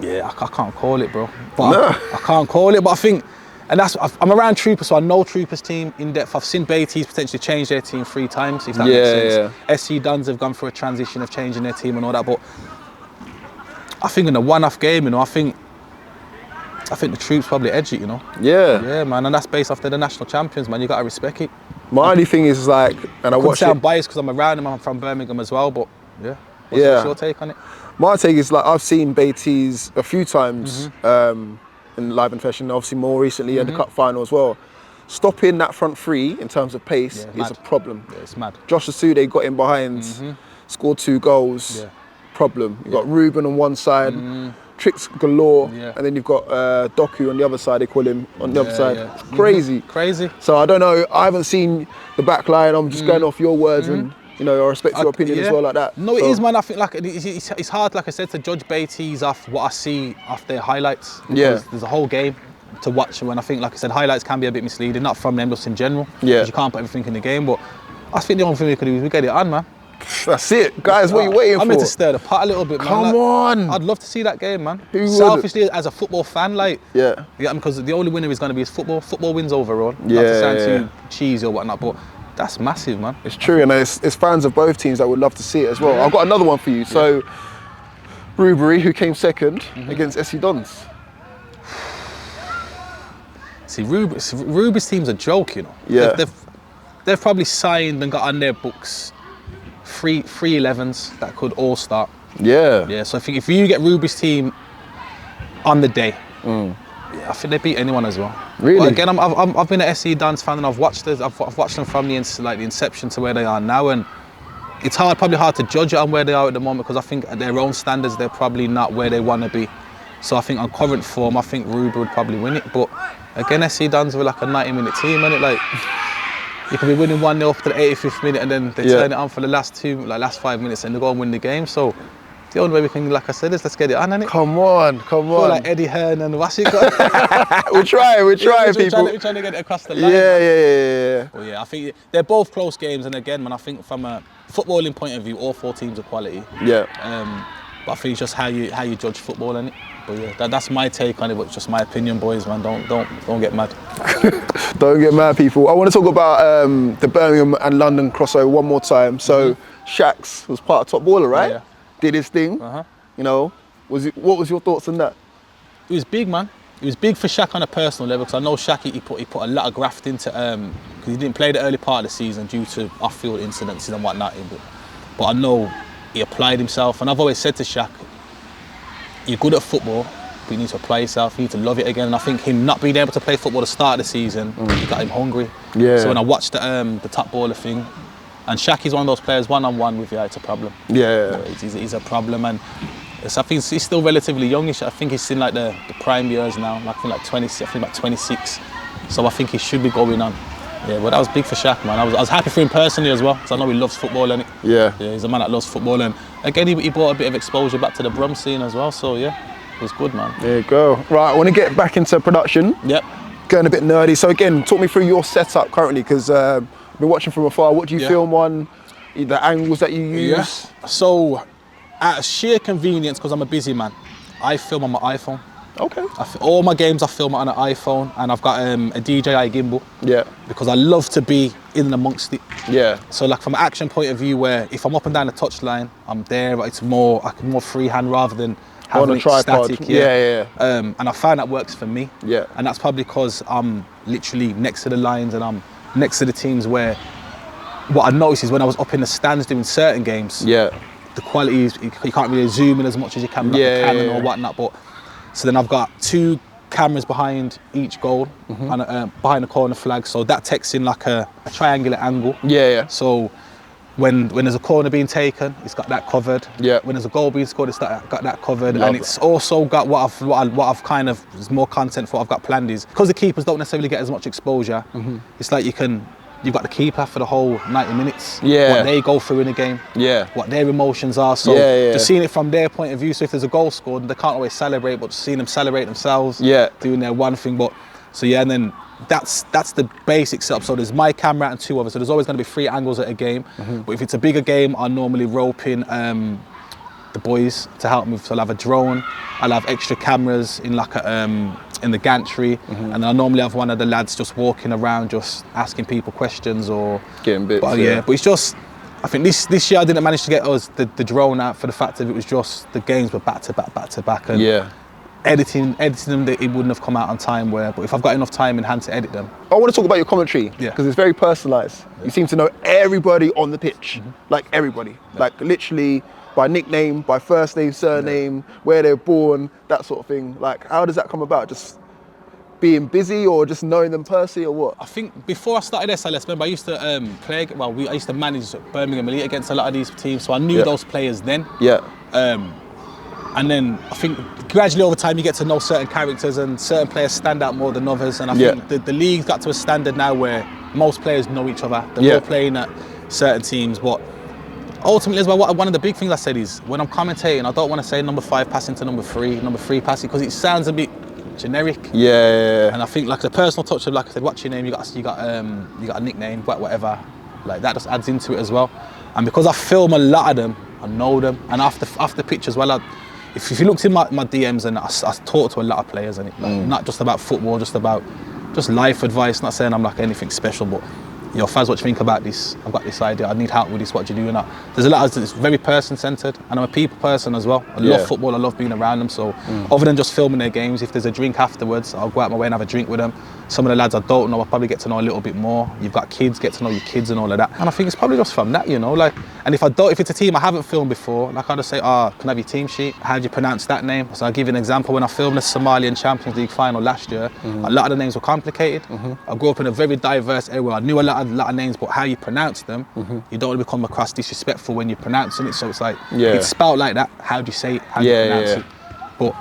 I can't call it, bro. But I can't call it. But I think, and I'm around Troopers, so I know Troopers' team in depth. I've seen Baiteze potentially change their team 3 times, if that makes sense. SC Duns have gone through a transition of changing their team and all that. But I think in a one-off game, you know, I think the Troops probably edge it, you know. Yeah, man, and that's based off they're the national champions, man. You gotta respect it. My only thing is like, and I watch it. Sound biased because I'm around them. I'm from Birmingham as well, but what's your take on it? My take is like I've seen Baiteze a few times in live and fashion. Obviously more recently in the cup final as well. Stopping that front 3 in terms of pace is a problem. Yeah, it's mad. Josh Asude got in behind, scored 2 goals. Problem. You've got Ruben on one side. Tricks galore, and then you've got Doku on the other side. They call him on the other side. It's crazy, crazy. So I don't know. I haven't seen the back line. I'm just going off your words, and you know, I respect your opinion as well, like that. No, it is, man. I think like it's hard, like I said, to judge Baiteze off what I see off their highlights. There's a whole game to watch, and I think, like I said, highlights can be a bit misleading, not from them, just in general. Because you can't put everything in the game. But I think the only thing we could do is we get it on, man. That's it, guys. What are you waiting for? I'm meant to stir the pot a little bit, man. Come on. I'd love to see that game, man. Selfishly, as a football fan, like, because the only winner is going to be football. Football wins overall. Not to sound too cheesy or whatnot, but that's massive, man. It's true, and it's fans of both teams that would love to see it as well. I've got another one for you. So, Rubery, who came second against SE Dons. See, Ruby's team's a joke, you know. They've probably signed and got on their books three 11s that could all start. Yeah. So I think if you get Ruby's team on the day, I think they beat anyone as well. Really? But again, I've been an SE Dons fan, and I've watched them from the inception to where they are now, and it's probably hard to judge it on where they are at the moment, because I think at their own standards they're probably not where they want to be. So I think on current form, I think Ruben would probably win it. But again, SC Dons were like a 90-minute team, and it like you could be winning 1-0 up to the 85th minute, and then they turn it on for the last 5 minutes, and they go and win the game. So the only way we can, like I said, is let's get it on, innit? Come on. Like Eddie Hearn and what's he got? we're trying, people. We're trying to get it across the line. Yeah. Well, yeah, I think they're both close games, and again, man, I think from a footballing point of view, all 4 teams are quality. Yeah. But I think it's just how you judge football, innit? But yeah, that's my take on it, but it's just my opinion, boys, man. Don't get mad. Don't get mad, people. I want to talk about the Birmingham and London crossover one more time. So Shax was part of Top Baller, right? Yeah. Did his thing. You know, what was your thoughts on that? It was big, man. It was big for Shaq on a personal level, because I know Shaq, he put a lot of graft into, because he didn't play the early part of the season due to off-field incidences and whatnot. But I know he applied himself, and I've always said to Shaq, you're good at football, but you need to apply yourself, you need to love it again. And I think him not being able to play football at the start of the season, he got him hungry. Yeah. So when I watched the Top Baller thing, and Shaq is one of those players, one-on-one with you, it's a problem. Yeah. He's a problem, and I think he's still relatively youngish. I think he's in like the prime years now, like I think like 20, I think about 26. So I think he should be going on. Yeah, but that was big for Shaq, man. I was happy for him personally as well, because I know he loves football, innit? Yeah, he's a man that loves football, and again, he brought a bit of exposure back to the Brum scene as well. So yeah, it was good, man. There you go. Right, I want to get back into production. Yep. Going a bit nerdy. So again, talk me through your setup currently, because I've been watching from afar. What do you film on? The angles that you use? Yeah. So, at sheer convenience, because I'm a busy man, I film on my iPhone. Okay. All my games I film on an iPhone, and I've got a DJI gimbal. Yeah. Because I love to be in and amongst it. Yeah. So like from an action point of view, where if I'm up and down the touchline, I'm there, but it's more freehand rather than having it static. Yeah. And I find that works for me. Yeah. And that's probably because I'm literally next to the lines, and I'm next to the teams where what I noticed is when I was up in the stands doing certain games, the quality is, you can't really zoom in as much as you can with the Canon or whatnot. But so then I've got 2 cameras behind each goal, and behind the corner flag, so that takes in like a triangular angle. Yeah. So when there's a corner being taken, it's got that covered. Yeah. When there's a goal being scored, it's got that covered. And it's also got what I've kind of, there's more content for what I've got planned is, because the keepers don't necessarily get as much exposure, it's like you've got the keeper for the whole 90 minutes. Yeah. What they go through in a game. Yeah. What their emotions are. So just seeing it from their point of view. So if there's a goal scored, they can't always celebrate, but just seeing them celebrate themselves. Yeah. Doing their one thing. But so yeah, and then that's the basic setup. So there's my camera and 2 others. So there's always going to be 3 angles at a game. But if it's a bigger game, I normally rope in the boys to help me. So I'll have a drone. I'll have extra cameras in like in the gantry, and then I normally have one of the lads just walking around, just asking people questions or getting bits. But but it's just, I think this year I didn't manage to get us the drone out for the fact that it was just the games were back to back, and editing them, it wouldn't have come out on time. But if I've got enough time in hand to edit them. I want to talk about your commentary, because it's very personalised. You seem to know everybody on the pitch, like everybody, like literally by nickname, by first name, surname, where they're born, that sort of thing. Like, how does that come about? Just being busy, or just knowing them personally, or what? I think before I started SLS, remember I used to I used to manage Birmingham Elite against a lot of these teams, so I knew those players then. Yeah. And then I think gradually over time you get to know certain characters, and certain players stand out more than others. And I think the league's got to a standard now where most players know each other. They're all playing at certain teams, but ultimately as well, one of the big things I said is, when I'm commentating, I don't want to say number 5 passing to number 3, number 3 passing, because it sounds a bit generic. Yeah. And I think like the personal touch of, like I said, what's your name? You got a nickname, whatever. Like that just adds into it as well. And because I film a lot of them, I know them, and after the pitch as well. If you looked in my DMs, and I talk to a lot of players, and not just about football, just life advice. Not saying I'm like anything special, but yo, Faz, what do you think about this? I've got this idea, I need help with this, what do you do? And there's a lot of, it's very person-centred, and I'm a people person as well. I love football, I love being around them, so other than just filming their games, if there's a drink afterwards, I'll go out my way and have a drink with them. Some of the lads I don't know, I'll probably get to know a little bit more. You've got kids, get to know your kids and all of that. And I think it's probably just from that, you know, like, and if it's a team I haven't filmed before, like I'll just say, can I have your team sheet? How do you pronounce that name? So I'll give you an example. When I filmed the Somalian Champions League final last year, a lot of the names were complicated. I grew up in a very diverse area. I knew a lot of names, but how you pronounce them, you don't want to become across disrespectful when you're pronouncing it. So it's like, it's spelled like that. How do you say it? How do you pronounce it? But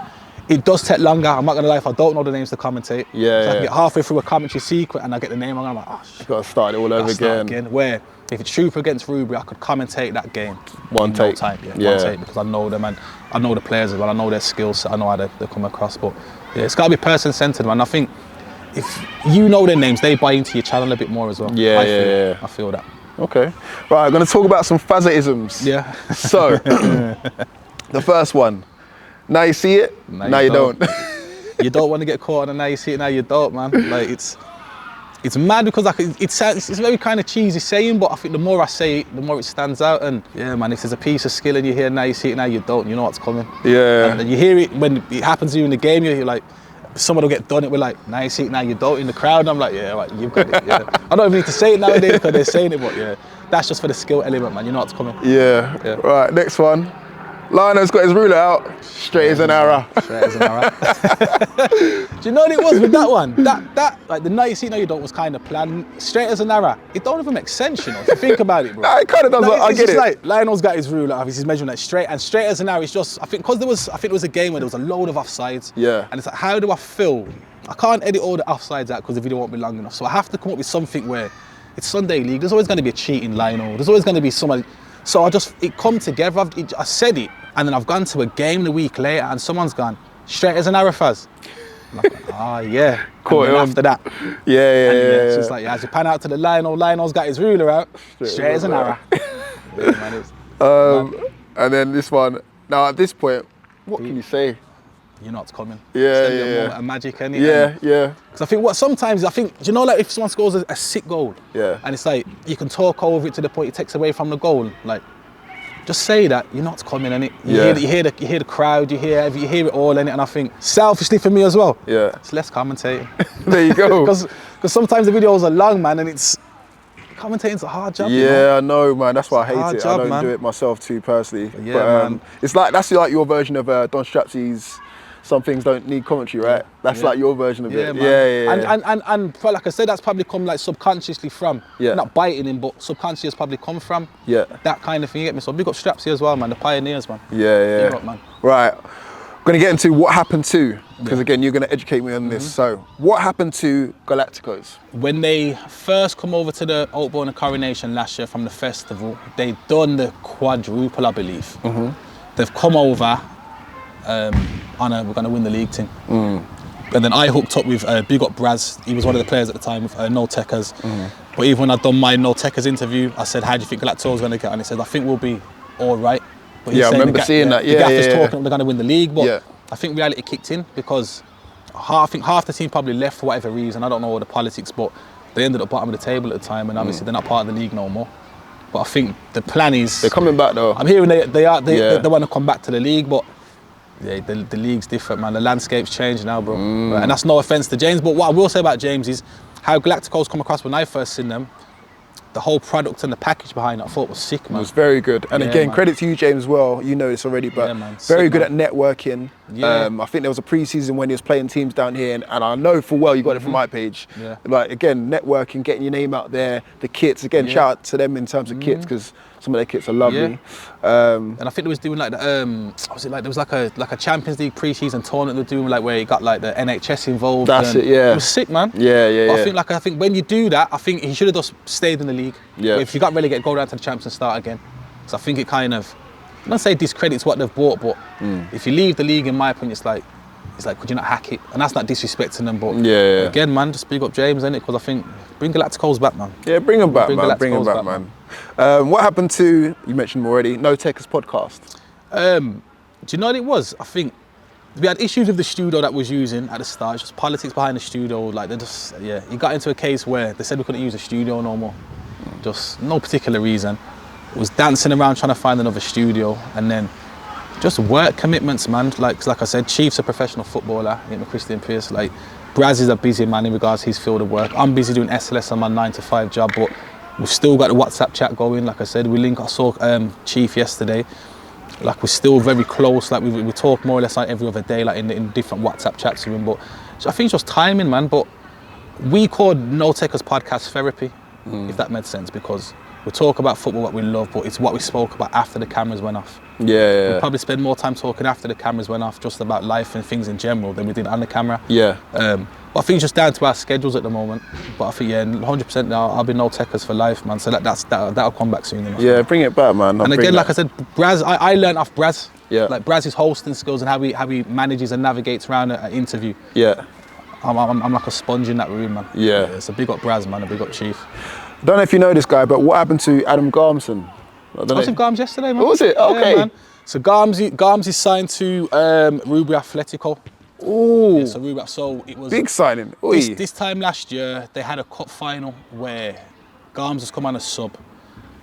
it does take longer. I'm not gonna lie, if I don't know the names to commentate. Yeah. So I can get halfway through a commentary sequence and I get the name, and I'm like, oh shit. You gotta start it all over again. Where if it's Trooper against Ruby, I could commentate that game. One take. No time. Yeah, one take, because I know them and I know the players as well. I know their skills. I know how they come across. But yeah, it's gotta be person-centered, man. I think if you know their names, they buy into your channel a bit more as well. Yeah, I feel that. Okay. Right, I'm gonna talk about some Fazza-isms. Yeah. So, the first one. Now you see it, now you don't. You don't want to get caught on a now you see it, now you don't, man. Like it's mad because like it's a very kind of cheesy saying, but I think the more I say it, the more it stands out. And yeah, man, if there's a piece of skill and you hear now you see it, now you don't, you know what's coming. Yeah. And you hear it when it happens to you in the game, you're like, someone will get done it with like, now you see it, now you don't in the crowd. And I'm like, yeah, right, you've got it. Yeah. I don't even need to say it nowadays because they're saying it, but yeah, that's just for the skill element, man. You know what's coming. Yeah. Right, next one. Lionel's got his ruler out, straight as an arrow. Straight as an arrow. Do you know what it was with that one? That like the 90 seat, no you don't was kind of planned. Straight as an arrow. It don't even make sense, you know, if you think about it, bro. Nah, it kind of does, I get it. Like, Lionel's got his ruler, obviously he's measuring that straight, and straight as an arrow is just, I think it was a game where there was a load of offsides. Yeah. And it's like, how do I feel? I can't edit all the offsides out because the video won't be long enough. So I have to come up with something where it's Sunday League, there's always going to be a cheating Lionel, there's always going to be somebody. So it come together, I said it, and then I've gone to a game the week later and someone's gone, straight as an arrow, Faz. I'm like, yeah. Caught him after that. Yeah. It's just like, as you pan out to the Lionel's got his ruler out, straight as an arrow. Yeah, man, and then this one, now at this point, what can you say? You know what's coming. Yeah. A magic, innit? Yeah. Because I think do you know, like if someone scores a sick goal, and it's like, you can talk over it to the point it takes away from the goal, like, just say that, you know what's coming, innit? You hear the crowd, you hear it all, innit? And I think, selfishly for me as well, it's less commentating. There you go. Because sometimes the videos are long, man, and commentating's a hard job. Yeah, I know, man. That's why I hate it. Job, I don't man. do it myself too, personally. Yeah, but man. It's like, that's like your version of Don Strapsy's Some Things Don't Need Commentary, right? That's like your version of it. Man. Yeah. And like I said, that's probably come like subconsciously from, not biting him, but subconsciously has probably come from that kind of thing, you get me? So big up Strapsy as well, man, the pioneers, man. Yeah. Up, man. Right, I'm gonna get into what happened to, because again, you're gonna educate me on this. So, what happened to Galacticos? When they first come over to the Oakbourne and Coronation last year from the festival, they done the quadruple, I believe. They've come over we're going to win the league thing. And then I hooked up with big up Braz. He was one of the players at the time with No Techers. But even when I'd done my No Techers interview, I said, how do you think Galacticos was going to get? And he said, I think we'll be all right. But I remember seeing that. The gaffer's talking, they're going to win the league. But I think reality kicked in because I think half the team probably left for whatever reason. I don't know all the politics, but they ended up bottom of the table at the time, and obviously they're not part of the league no more. But I think the plan is... They're coming back though. I'm hearing they want to come back to the league, but yeah, the league's different, man. The landscape's changed now, bro. Right, and that's no offence to James, but what I will say about James is how Galacticos come across when I first seen them. The whole product and the package behind it, I thought was sick, man. It was very good. And again, credit to you, James, as well. You know this already, but very good at networking. I think there was a pre-season when he was playing teams down here, and I know full well you got it from my page. Like, again, networking, getting your name out there, the kits. Again, shout out to them in terms of kits, because some of their kits are lovely. And I think they was doing like the, there was like a Champions League pre-season tournament they were doing, like where you got like the NHS involved. That's it, It was sick, man. But I think when you do that, I think he should have just stayed in the league. If you got relegated, go down to the Champions and start again. So I think it kind of, I'm not saying discredits what they've bought, but if you leave the league, in my opinion, it's like, could you not hack it? And that's not disrespecting them, but again, man, just big up James, innit? Because I think, bring Galacticos back, man. Yeah, bring him back, man. Bring him back, man. What happened to, you mentioned him already, No Techers podcast? Do you know what it was? I think we had issues with the studio that was using at the start, just politics behind the studio. Like, they just, it got into a case where they said we couldn't use the studio no more. Just no particular reason. It was dancing around trying to find another studio, and then just work commitments, man. Like I said, Chief's a professional footballer, Christian Pierce. Like, Braz is a busy man in regards to his field of work. I'm busy doing SLS on my 9-to-5 job, but we've still got the WhatsApp chat going. Like I said, I saw Chief yesterday. Like, we're still very close. Like, we talk more or less like every other day, like in different WhatsApp chats with him. But I think it's just timing, man. But we called No Techers podcast therapy, if that made sense, because we talk about football, what we love, but it's what we spoke about after the cameras went off. Yeah. We probably spend more time talking after the cameras went off, just about life and things in general, than we did on the camera. Yeah. But I think it's just down to our schedules at the moment. But I think, 100% now, I'll be no techers for life, man. So that'll come back soon. Yeah, bring it back, man. And again, like I said, Braz, I learned off Braz. Yeah. Like Braz's hosting skills and how he manages and navigates around an interview. Yeah. I'm like a sponge in that room, man. Yeah. It's a big up Braz, man, a big up Chief. I don't know if you know this guy, but what happened to Adam Garmson? I was in Garms yesterday, man. What was it? Okay. Yeah, man. So Garms is signed to Rubio Atletico. Ooh. Yeah, so it was big signing. This time last year, they had a cup final where Garms has come on a sub.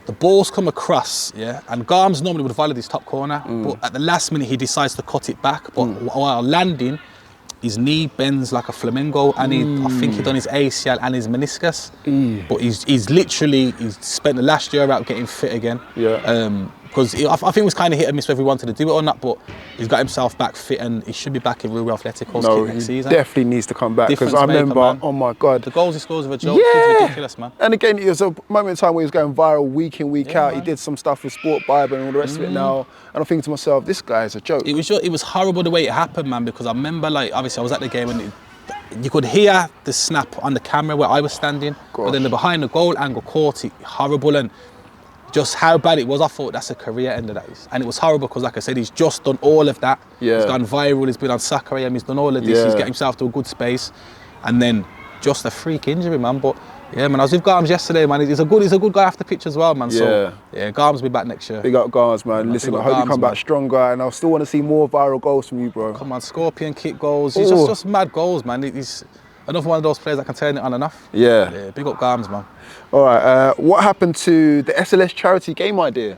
The ball's come across, and Garms normally would have followed his top corner, but at the last minute he decides to cut it back. But while landing, his knee bends like a flamingo, and I think he done his ACL and his meniscus. But he's spent the last year out getting fit again. Yeah. Because I think it was kind of hit and miss whether he wanted to do it or not, but he's got himself back fit and he should be back in Rubio Atletico's kit next season. Definitely needs to come back, because I remember, man. Oh my God. The goals he scores with a joke, it's ridiculous, man. And again, it was a moment in time where he was going viral week in, week out. Man. He did some stuff with Sport Bible and all the rest of it now. And I'm thinking to myself, this guy is a joke. It was horrible the way it happened, man, because I remember, like, obviously I was at the game and you could hear the snap on the camera where I was standing, but then the behind the goal angle caught it horrible, and just how bad it was, I thought that's a career end of that. And it was horrible because, like I said, he's just done all of that. Yeah. He's gone viral, he's been on Soccer AM, he's done all of this, he's got himself to a good space. And then just a freak injury, man. But yeah, man, I was with Garms yesterday, man. He's a good guy after pitch as well, man. So yeah, Garms will be back next year. Big up Garms, man. Listen, I hope you come back stronger, and I still want to see more viral goals from you, bro. Come on, scorpion kick goals. He's just mad goals, man. He's another one of those players that can turn it on and off. Yeah, big up Garms, man. All right, what happened to the SLS charity game idea?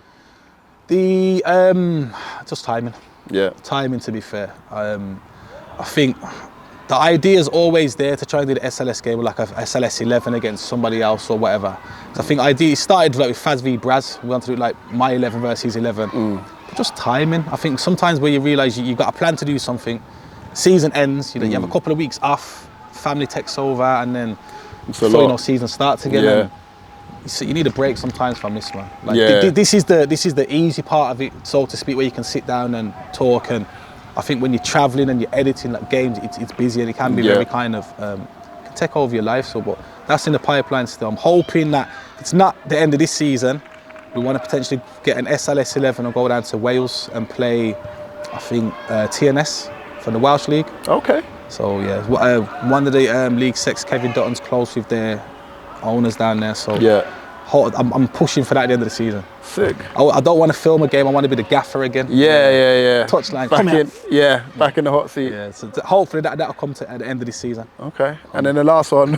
Just timing. Yeah. Timing, to be fair. I think the idea is always there to try and do the SLS game, like a SLS 11 against somebody else or whatever. So I think it started like with Faz v Braz. We want to do like my 11 versus 11. But just timing. I think sometimes where you realise you've got a plan to do something, season ends, you have a couple of weeks off, family takes over, and then before season starts again. Yeah. So you need a break sometimes from this, man. Like this is the easy part of it, so to speak, where you can sit down and talk. And I think when you're travelling and you're editing like games, it's busy and it can be very kind of can take over your life. So, but that's in the pipeline still. I'm hoping that it's not the end of this season. We want to potentially get an SLS 11 and go down to Wales and play, I think, TNS for the Welsh League. Okay. So yeah, one of the League 6, Kevin Dutton's close with their owners down there. So I'm pushing for that at the end of the season. Sick. I don't want to film a game. I want to be the gaffer again. Yeah. Touchline. Back in the hot seat. Yeah. So hopefully that'll come at the end of this season. Okay. And then the last one,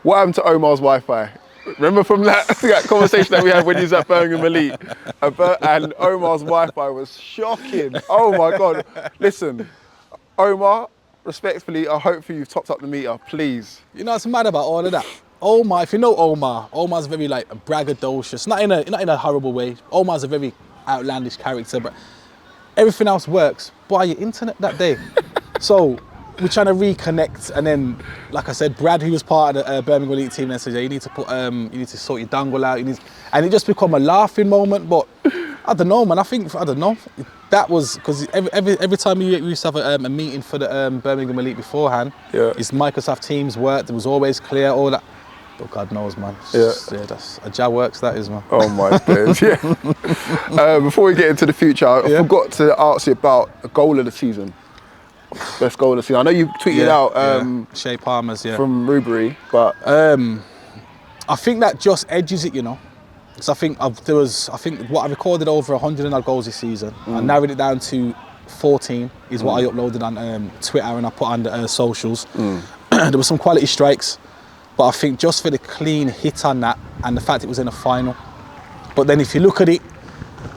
what happened to Omar's Wi-Fi? Remember from that conversation that we had when he was at Birmingham Elite, and Omar's Wi-Fi was shocking. Oh my God! Listen, Omar, respectfully, I hope you've topped up the meter, please. You know what's mad about all of that? Omar, if you know Omar's very like braggadocious, not in a horrible way. Omar's a very outlandish character, but everything else works. Buy your internet that day. So we're trying to reconnect, and then, like I said, Brad, who was part of the Birmingham Elite team, then said, "Yeah, you need to sort your dongle out." And it just become a laughing moment. But I don't know, man. I don't know. That was because every time we used to have a meeting for the Birmingham Elite beforehand, his Microsoft Teams worked. It was always clear, all that. But God knows, man. That's a job works, that is, man. Oh my days, before we get into the future, I forgot to ask you about the goal of the season. Best goal of the season. I know you tweeted out Shea Palmer's, from Rubery, but I think that just edges it, you know. So I think what I recorded over 100 and odd goals this season. I narrowed it down to 14 is what I uploaded on Twitter and I put on the socials. There were some quality strikes, but I think just for the clean hit on that and the fact it was in a final. But then if you look at it,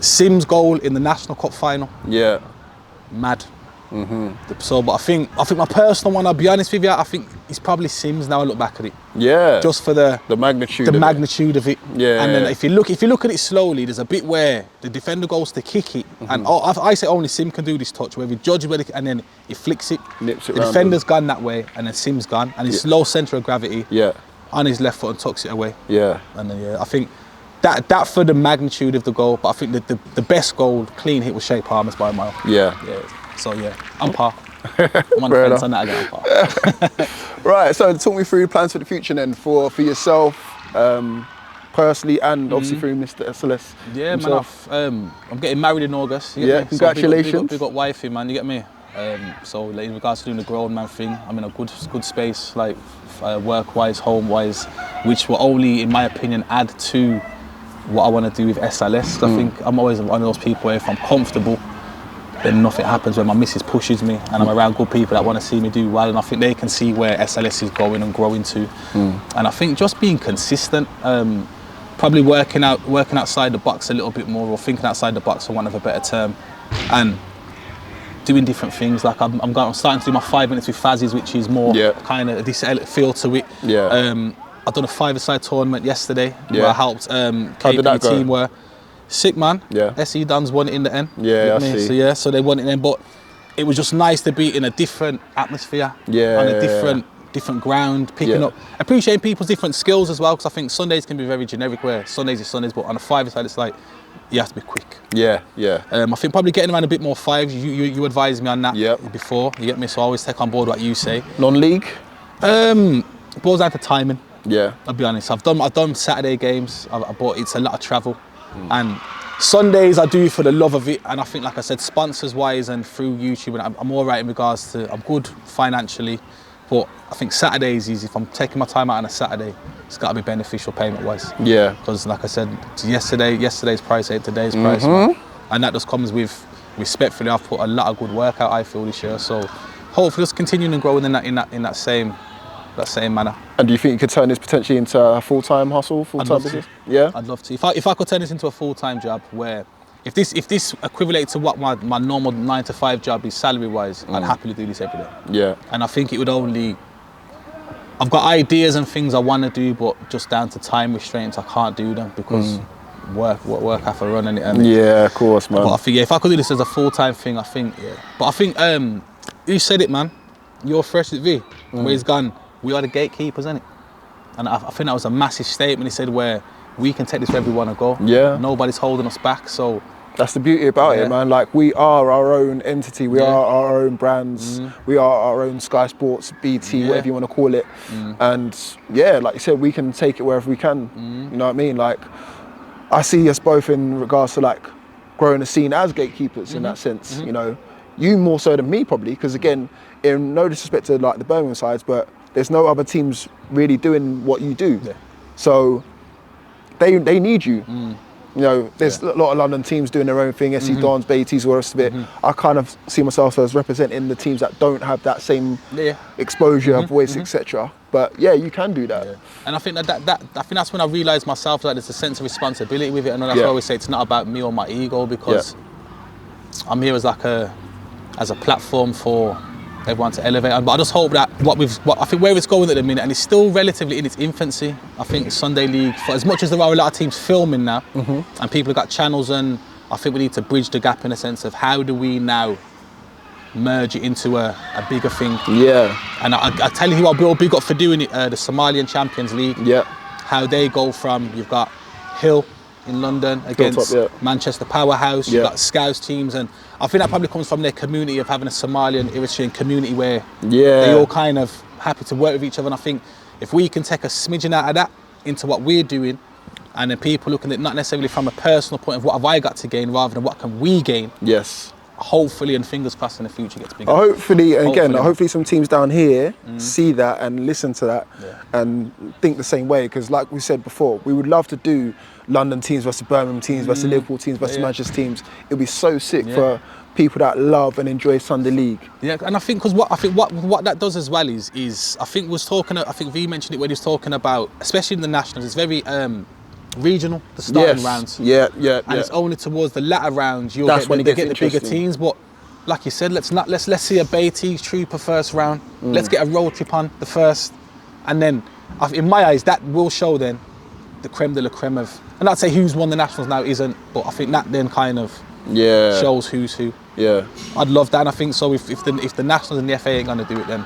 Sim's goal in the National Cup final, mad. So, but I think my personal one, I'll be honest with you, I think it's probably Sims now I look back at it. Yeah. Just for the magnitude of it. Yeah. And then if you look at it slowly, there's a bit where the defender goes to kick it, and I say only Sim can do this touch, where he judges where and then he flicks it. Nips it. The defender's gone that way, and then Sim's gone, and it's low centre of gravity. Yeah. On his left foot and tucks it away. Yeah. And then I think that for the magnitude of the goal. But I think the best goal, clean hit, was Shea Palmer's by a mile. Yeah. So yeah, I'm par. I'm on the fence on that again. I'm par. Right. So talk me through plans for the future then for yourself, personally, and obviously through Mr. SLS. Yeah, himself. man. I'm getting married in August. Yeah. Congratulations. So big up wifey, man. You get me? So like, in regards to doing the grown man thing, I'm in a good space, like work-wise, home-wise, which will only, in my opinion, add to what I want to do with SLS. I think I'm always one of those people where if I'm comfortable, then nothing happens. When my missus pushes me and I'm around good people that want to see me do well, and I think they can see where SLS is going and growing to. And I think just being consistent, probably working outside the box a little bit more, or thinking outside the box, for want of a better term, and doing different things. Like I'm starting to do my 5 minutes with Fazza's, which is more kind of this feel to it. I've done a 5-a-side tournament yesterday where I helped KP team were sick, man. SE Duns won it in the end. I see. So they won it in the end, but it was just nice to be in a different atmosphere, on a different ground, picking up, appreciating people's different skills as well, because I think Sundays can be very generic, where Sundays is Sundays, but on a 5-a-side it's like you have to be quick. I think probably getting around a bit more fives. You advised me on that before. You get me? So I always take on board what you say. Non-league? Boils down to timing. I'll be honest. I've done Saturday games, but it's a lot of travel, and Sundays I do for the love of it. And I think, like I said, sponsors wise and through YouTube, and I'm all right in regards to, I'm good financially, but I think Saturdays is, if I'm taking my time out on a Saturday, it's got to be beneficial payment wise. Because like I said, yesterday's price ain't today's price, man. And that just comes with, respectfully, I've put a lot of good work out, I feel, this year. So hopefully just continuing and growing in that same manner. And do you think you could turn this potentially into a full-time hustle, full-time business? I'd love to. If I could turn this into a full-time job, where if this equivalates to what my normal 9-to-5 job is salary-wise, I'd happily do this every day. And I think it would only, I've got ideas and things I want to do, but just down to time restraints, I can't do them because work have to run and of course, man. But I think if I could do this as a full-time thing, I think But I think you said it, man. You're fresh with V. Where he's gone, we are the gatekeepers, innit? And I think that was a massive statement he said, where we can take this where we want to go. Nobody's holding us back, so. That's the beauty about it, man. Like, we are our own entity. We are our own brands. We are our own Sky Sports, BT, whatever you want to call it. And like you said, we can take it wherever we can. You know what I mean? Like, I see us both in regards to like growing a scene as gatekeepers in that sense. You know, you more so than me probably, because again, in no disrespect to like the Birmingham sides, but there's no other teams really doing what you do. So they need you. You know, there's a lot of London teams doing their own thing, SC Dons, Baiteze, all the rest of it. I kind of see myself as representing the teams that don't have that same exposure, voice, etc. But you can do that. And I think I think that's when I realised myself that there's a sense of responsibility with it. And that's why I always say it's not about me or my ego, because I'm here as like a platform for everyone to elevate on. But I just hope that I think where it's going at the minute, and it's still relatively in its infancy. I think Sunday League, for as much as there are a lot of teams filming now, and people have got channels, and I think we need to bridge the gap in a sense of how do we now merge it into a bigger thing. And I tell you who I'll be big up for doing it, the Somalian Champions League. How they go from, you've got Hill in London against Manchester Powerhouse, you've got Scouts teams, and I think that probably comes from their community of having a Somalian, Eritrean community where they're all kind of happy to work with each other. And I think if we can take a smidgen out of that into what we're doing, and then people looking at it not necessarily from a personal point of what have I got to gain, rather than what can we gain. Hopefully, and fingers crossed, in the future gets bigger. Hopefully some teams down here see that and listen to that and think the same way. Because like we said before, we would love to do London teams versus Birmingham teams versus Liverpool teams versus Manchester teams. It'd be so sick for people that love and enjoy Sunday League. And I think because what that does as well is I think V mentioned it when he was talking about, especially in the Nationals, it's very regional, the starting rounds. And it's only towards the latter rounds you'll get the bigger teams. But like you said, let's see a Baiteze Trooper first round. Let's get a road trip on the first, and then in my eyes that will show then the creme de la creme of, and I'd say who's won the Nationals now isn't, but I think that then kind of shows who's who. I'd love that, and I think so if the Nationals and the FA ain't gonna do it, then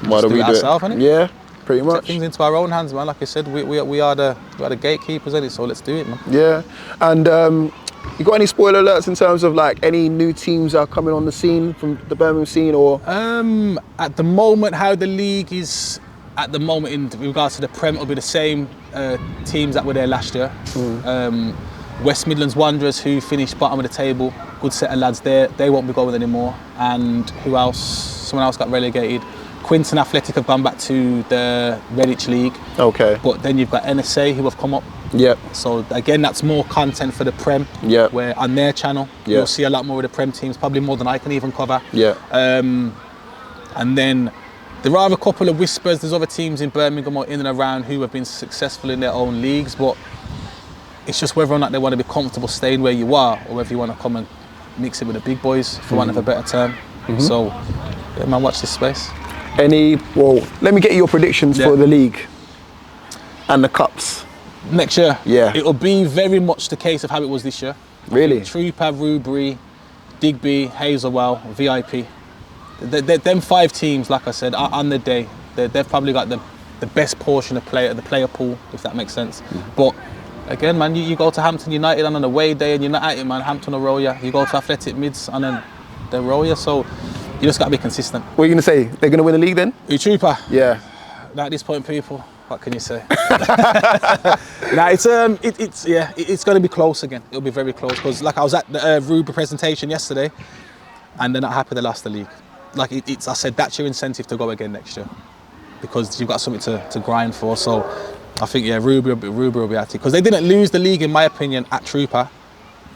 why do we do it ourselves, innit? Pretty much. Take things into our own hands, man. Like I said, we are the gatekeepers, isn't it? So let's do it, man. Yeah, and you got any spoiler alerts in terms of like any new teams that are coming on the scene from the Birmingham scene, or? At the moment, how the league is at the moment in regards to the Prem, it'll be the same teams that were there last year. West Midlands Wanderers, who finished bottom of the table, good set of lads there. They won't be going anymore. And who else? Someone else got relegated. Quinton Athletic have gone back to the Redditch League. Okay. But then you've got NSA who have come up. Yep. So again, that's more content for the Prem. Yep. Where on their channel, you'll see a lot more of the Prem teams, probably more than I can even cover. Yeah. And then there are a couple of whispers. There's other teams in Birmingham or in and around who have been successful in their own leagues, but it's just whether or not they want to be comfortable staying where you are, or whether you want to come and mix it with the big boys, for want of a better term. So, yeah, man, watch this space. Well, let me get your predictions for the league and the cups. Next year? Yeah. It'll be very much the case of how it was this year. Really? Trooper, Rubery, Digby, Hazelwell, VIP. Them 5 teams, like I said, are on the day. They've probably got the best portion of the player pool, if that makes sense. But again, man, you go to Hampton United on an away day and you're not at it, man. Hampton will roll you. You go to Athletic Mids and they roll you. So you just got to be consistent. What are you going to say? They're going to win the league then? Trooper? Yeah. At this point, people, what can you say? Nah, it's going to be close again. It'll be very close because, like, I was at the Ruber presentation yesterday, and they're not happy they lost the league. Like I said, that's your incentive to go again next year because you've got something to grind for. So I think Ruber will be at it because they didn't lose the league, in my opinion, at Trooper.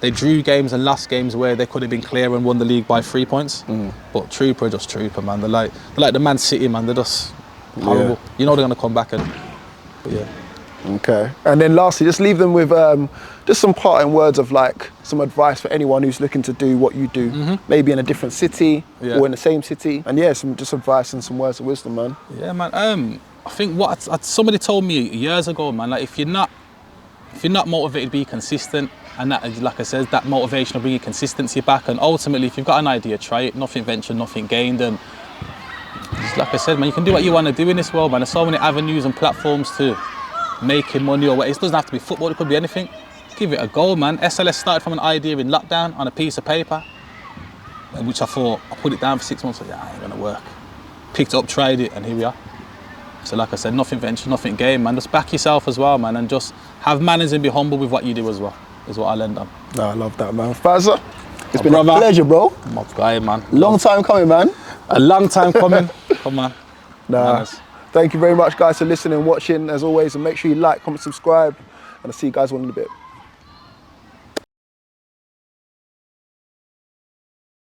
They drew games and lost games where they could have been clear and won the league by 3 points. But Trooper are just Trooper, man. They're like the Man City, man. They're just horrible. Yeah. You know they're going to come back but yeah. Okay. And then lastly, just leave them with just some parting words of like some advice for anyone who's looking to do what you do, maybe in a different city or in the same city. And yeah, some just advice and some words of wisdom, man. Yeah, man. I think what somebody told me years ago, man, like if you're not motivated to be consistent, and that, like I said, that motivation will bring your consistency back. And ultimately, if you've got an idea, try it. Nothing ventured, nothing gained. And just like I said, man, you can do what you want to do in this world, man. There's so many avenues and platforms to making money or what. It doesn't have to be football, it could be anything. Give it a go, man. SLS started from an idea in lockdown on a piece of paper, which I thought, I put it down for 6 months, like, yeah, ain't gonna work. Picked it up, tried it, and here we are. So like I said, nothing venture, nothing gain, man. Just back yourself as well, man, and just have manners and be humble with what you do as well, is what I learned on. No, I love that, man. Fazza, it's been a pleasure, bro. My guy, man. Long time coming, man. A long time coming. Come on. Nah. Thank you very much, guys, for listening and watching, as always, and make sure you like, comment, subscribe, and I'll see you guys all in a bit.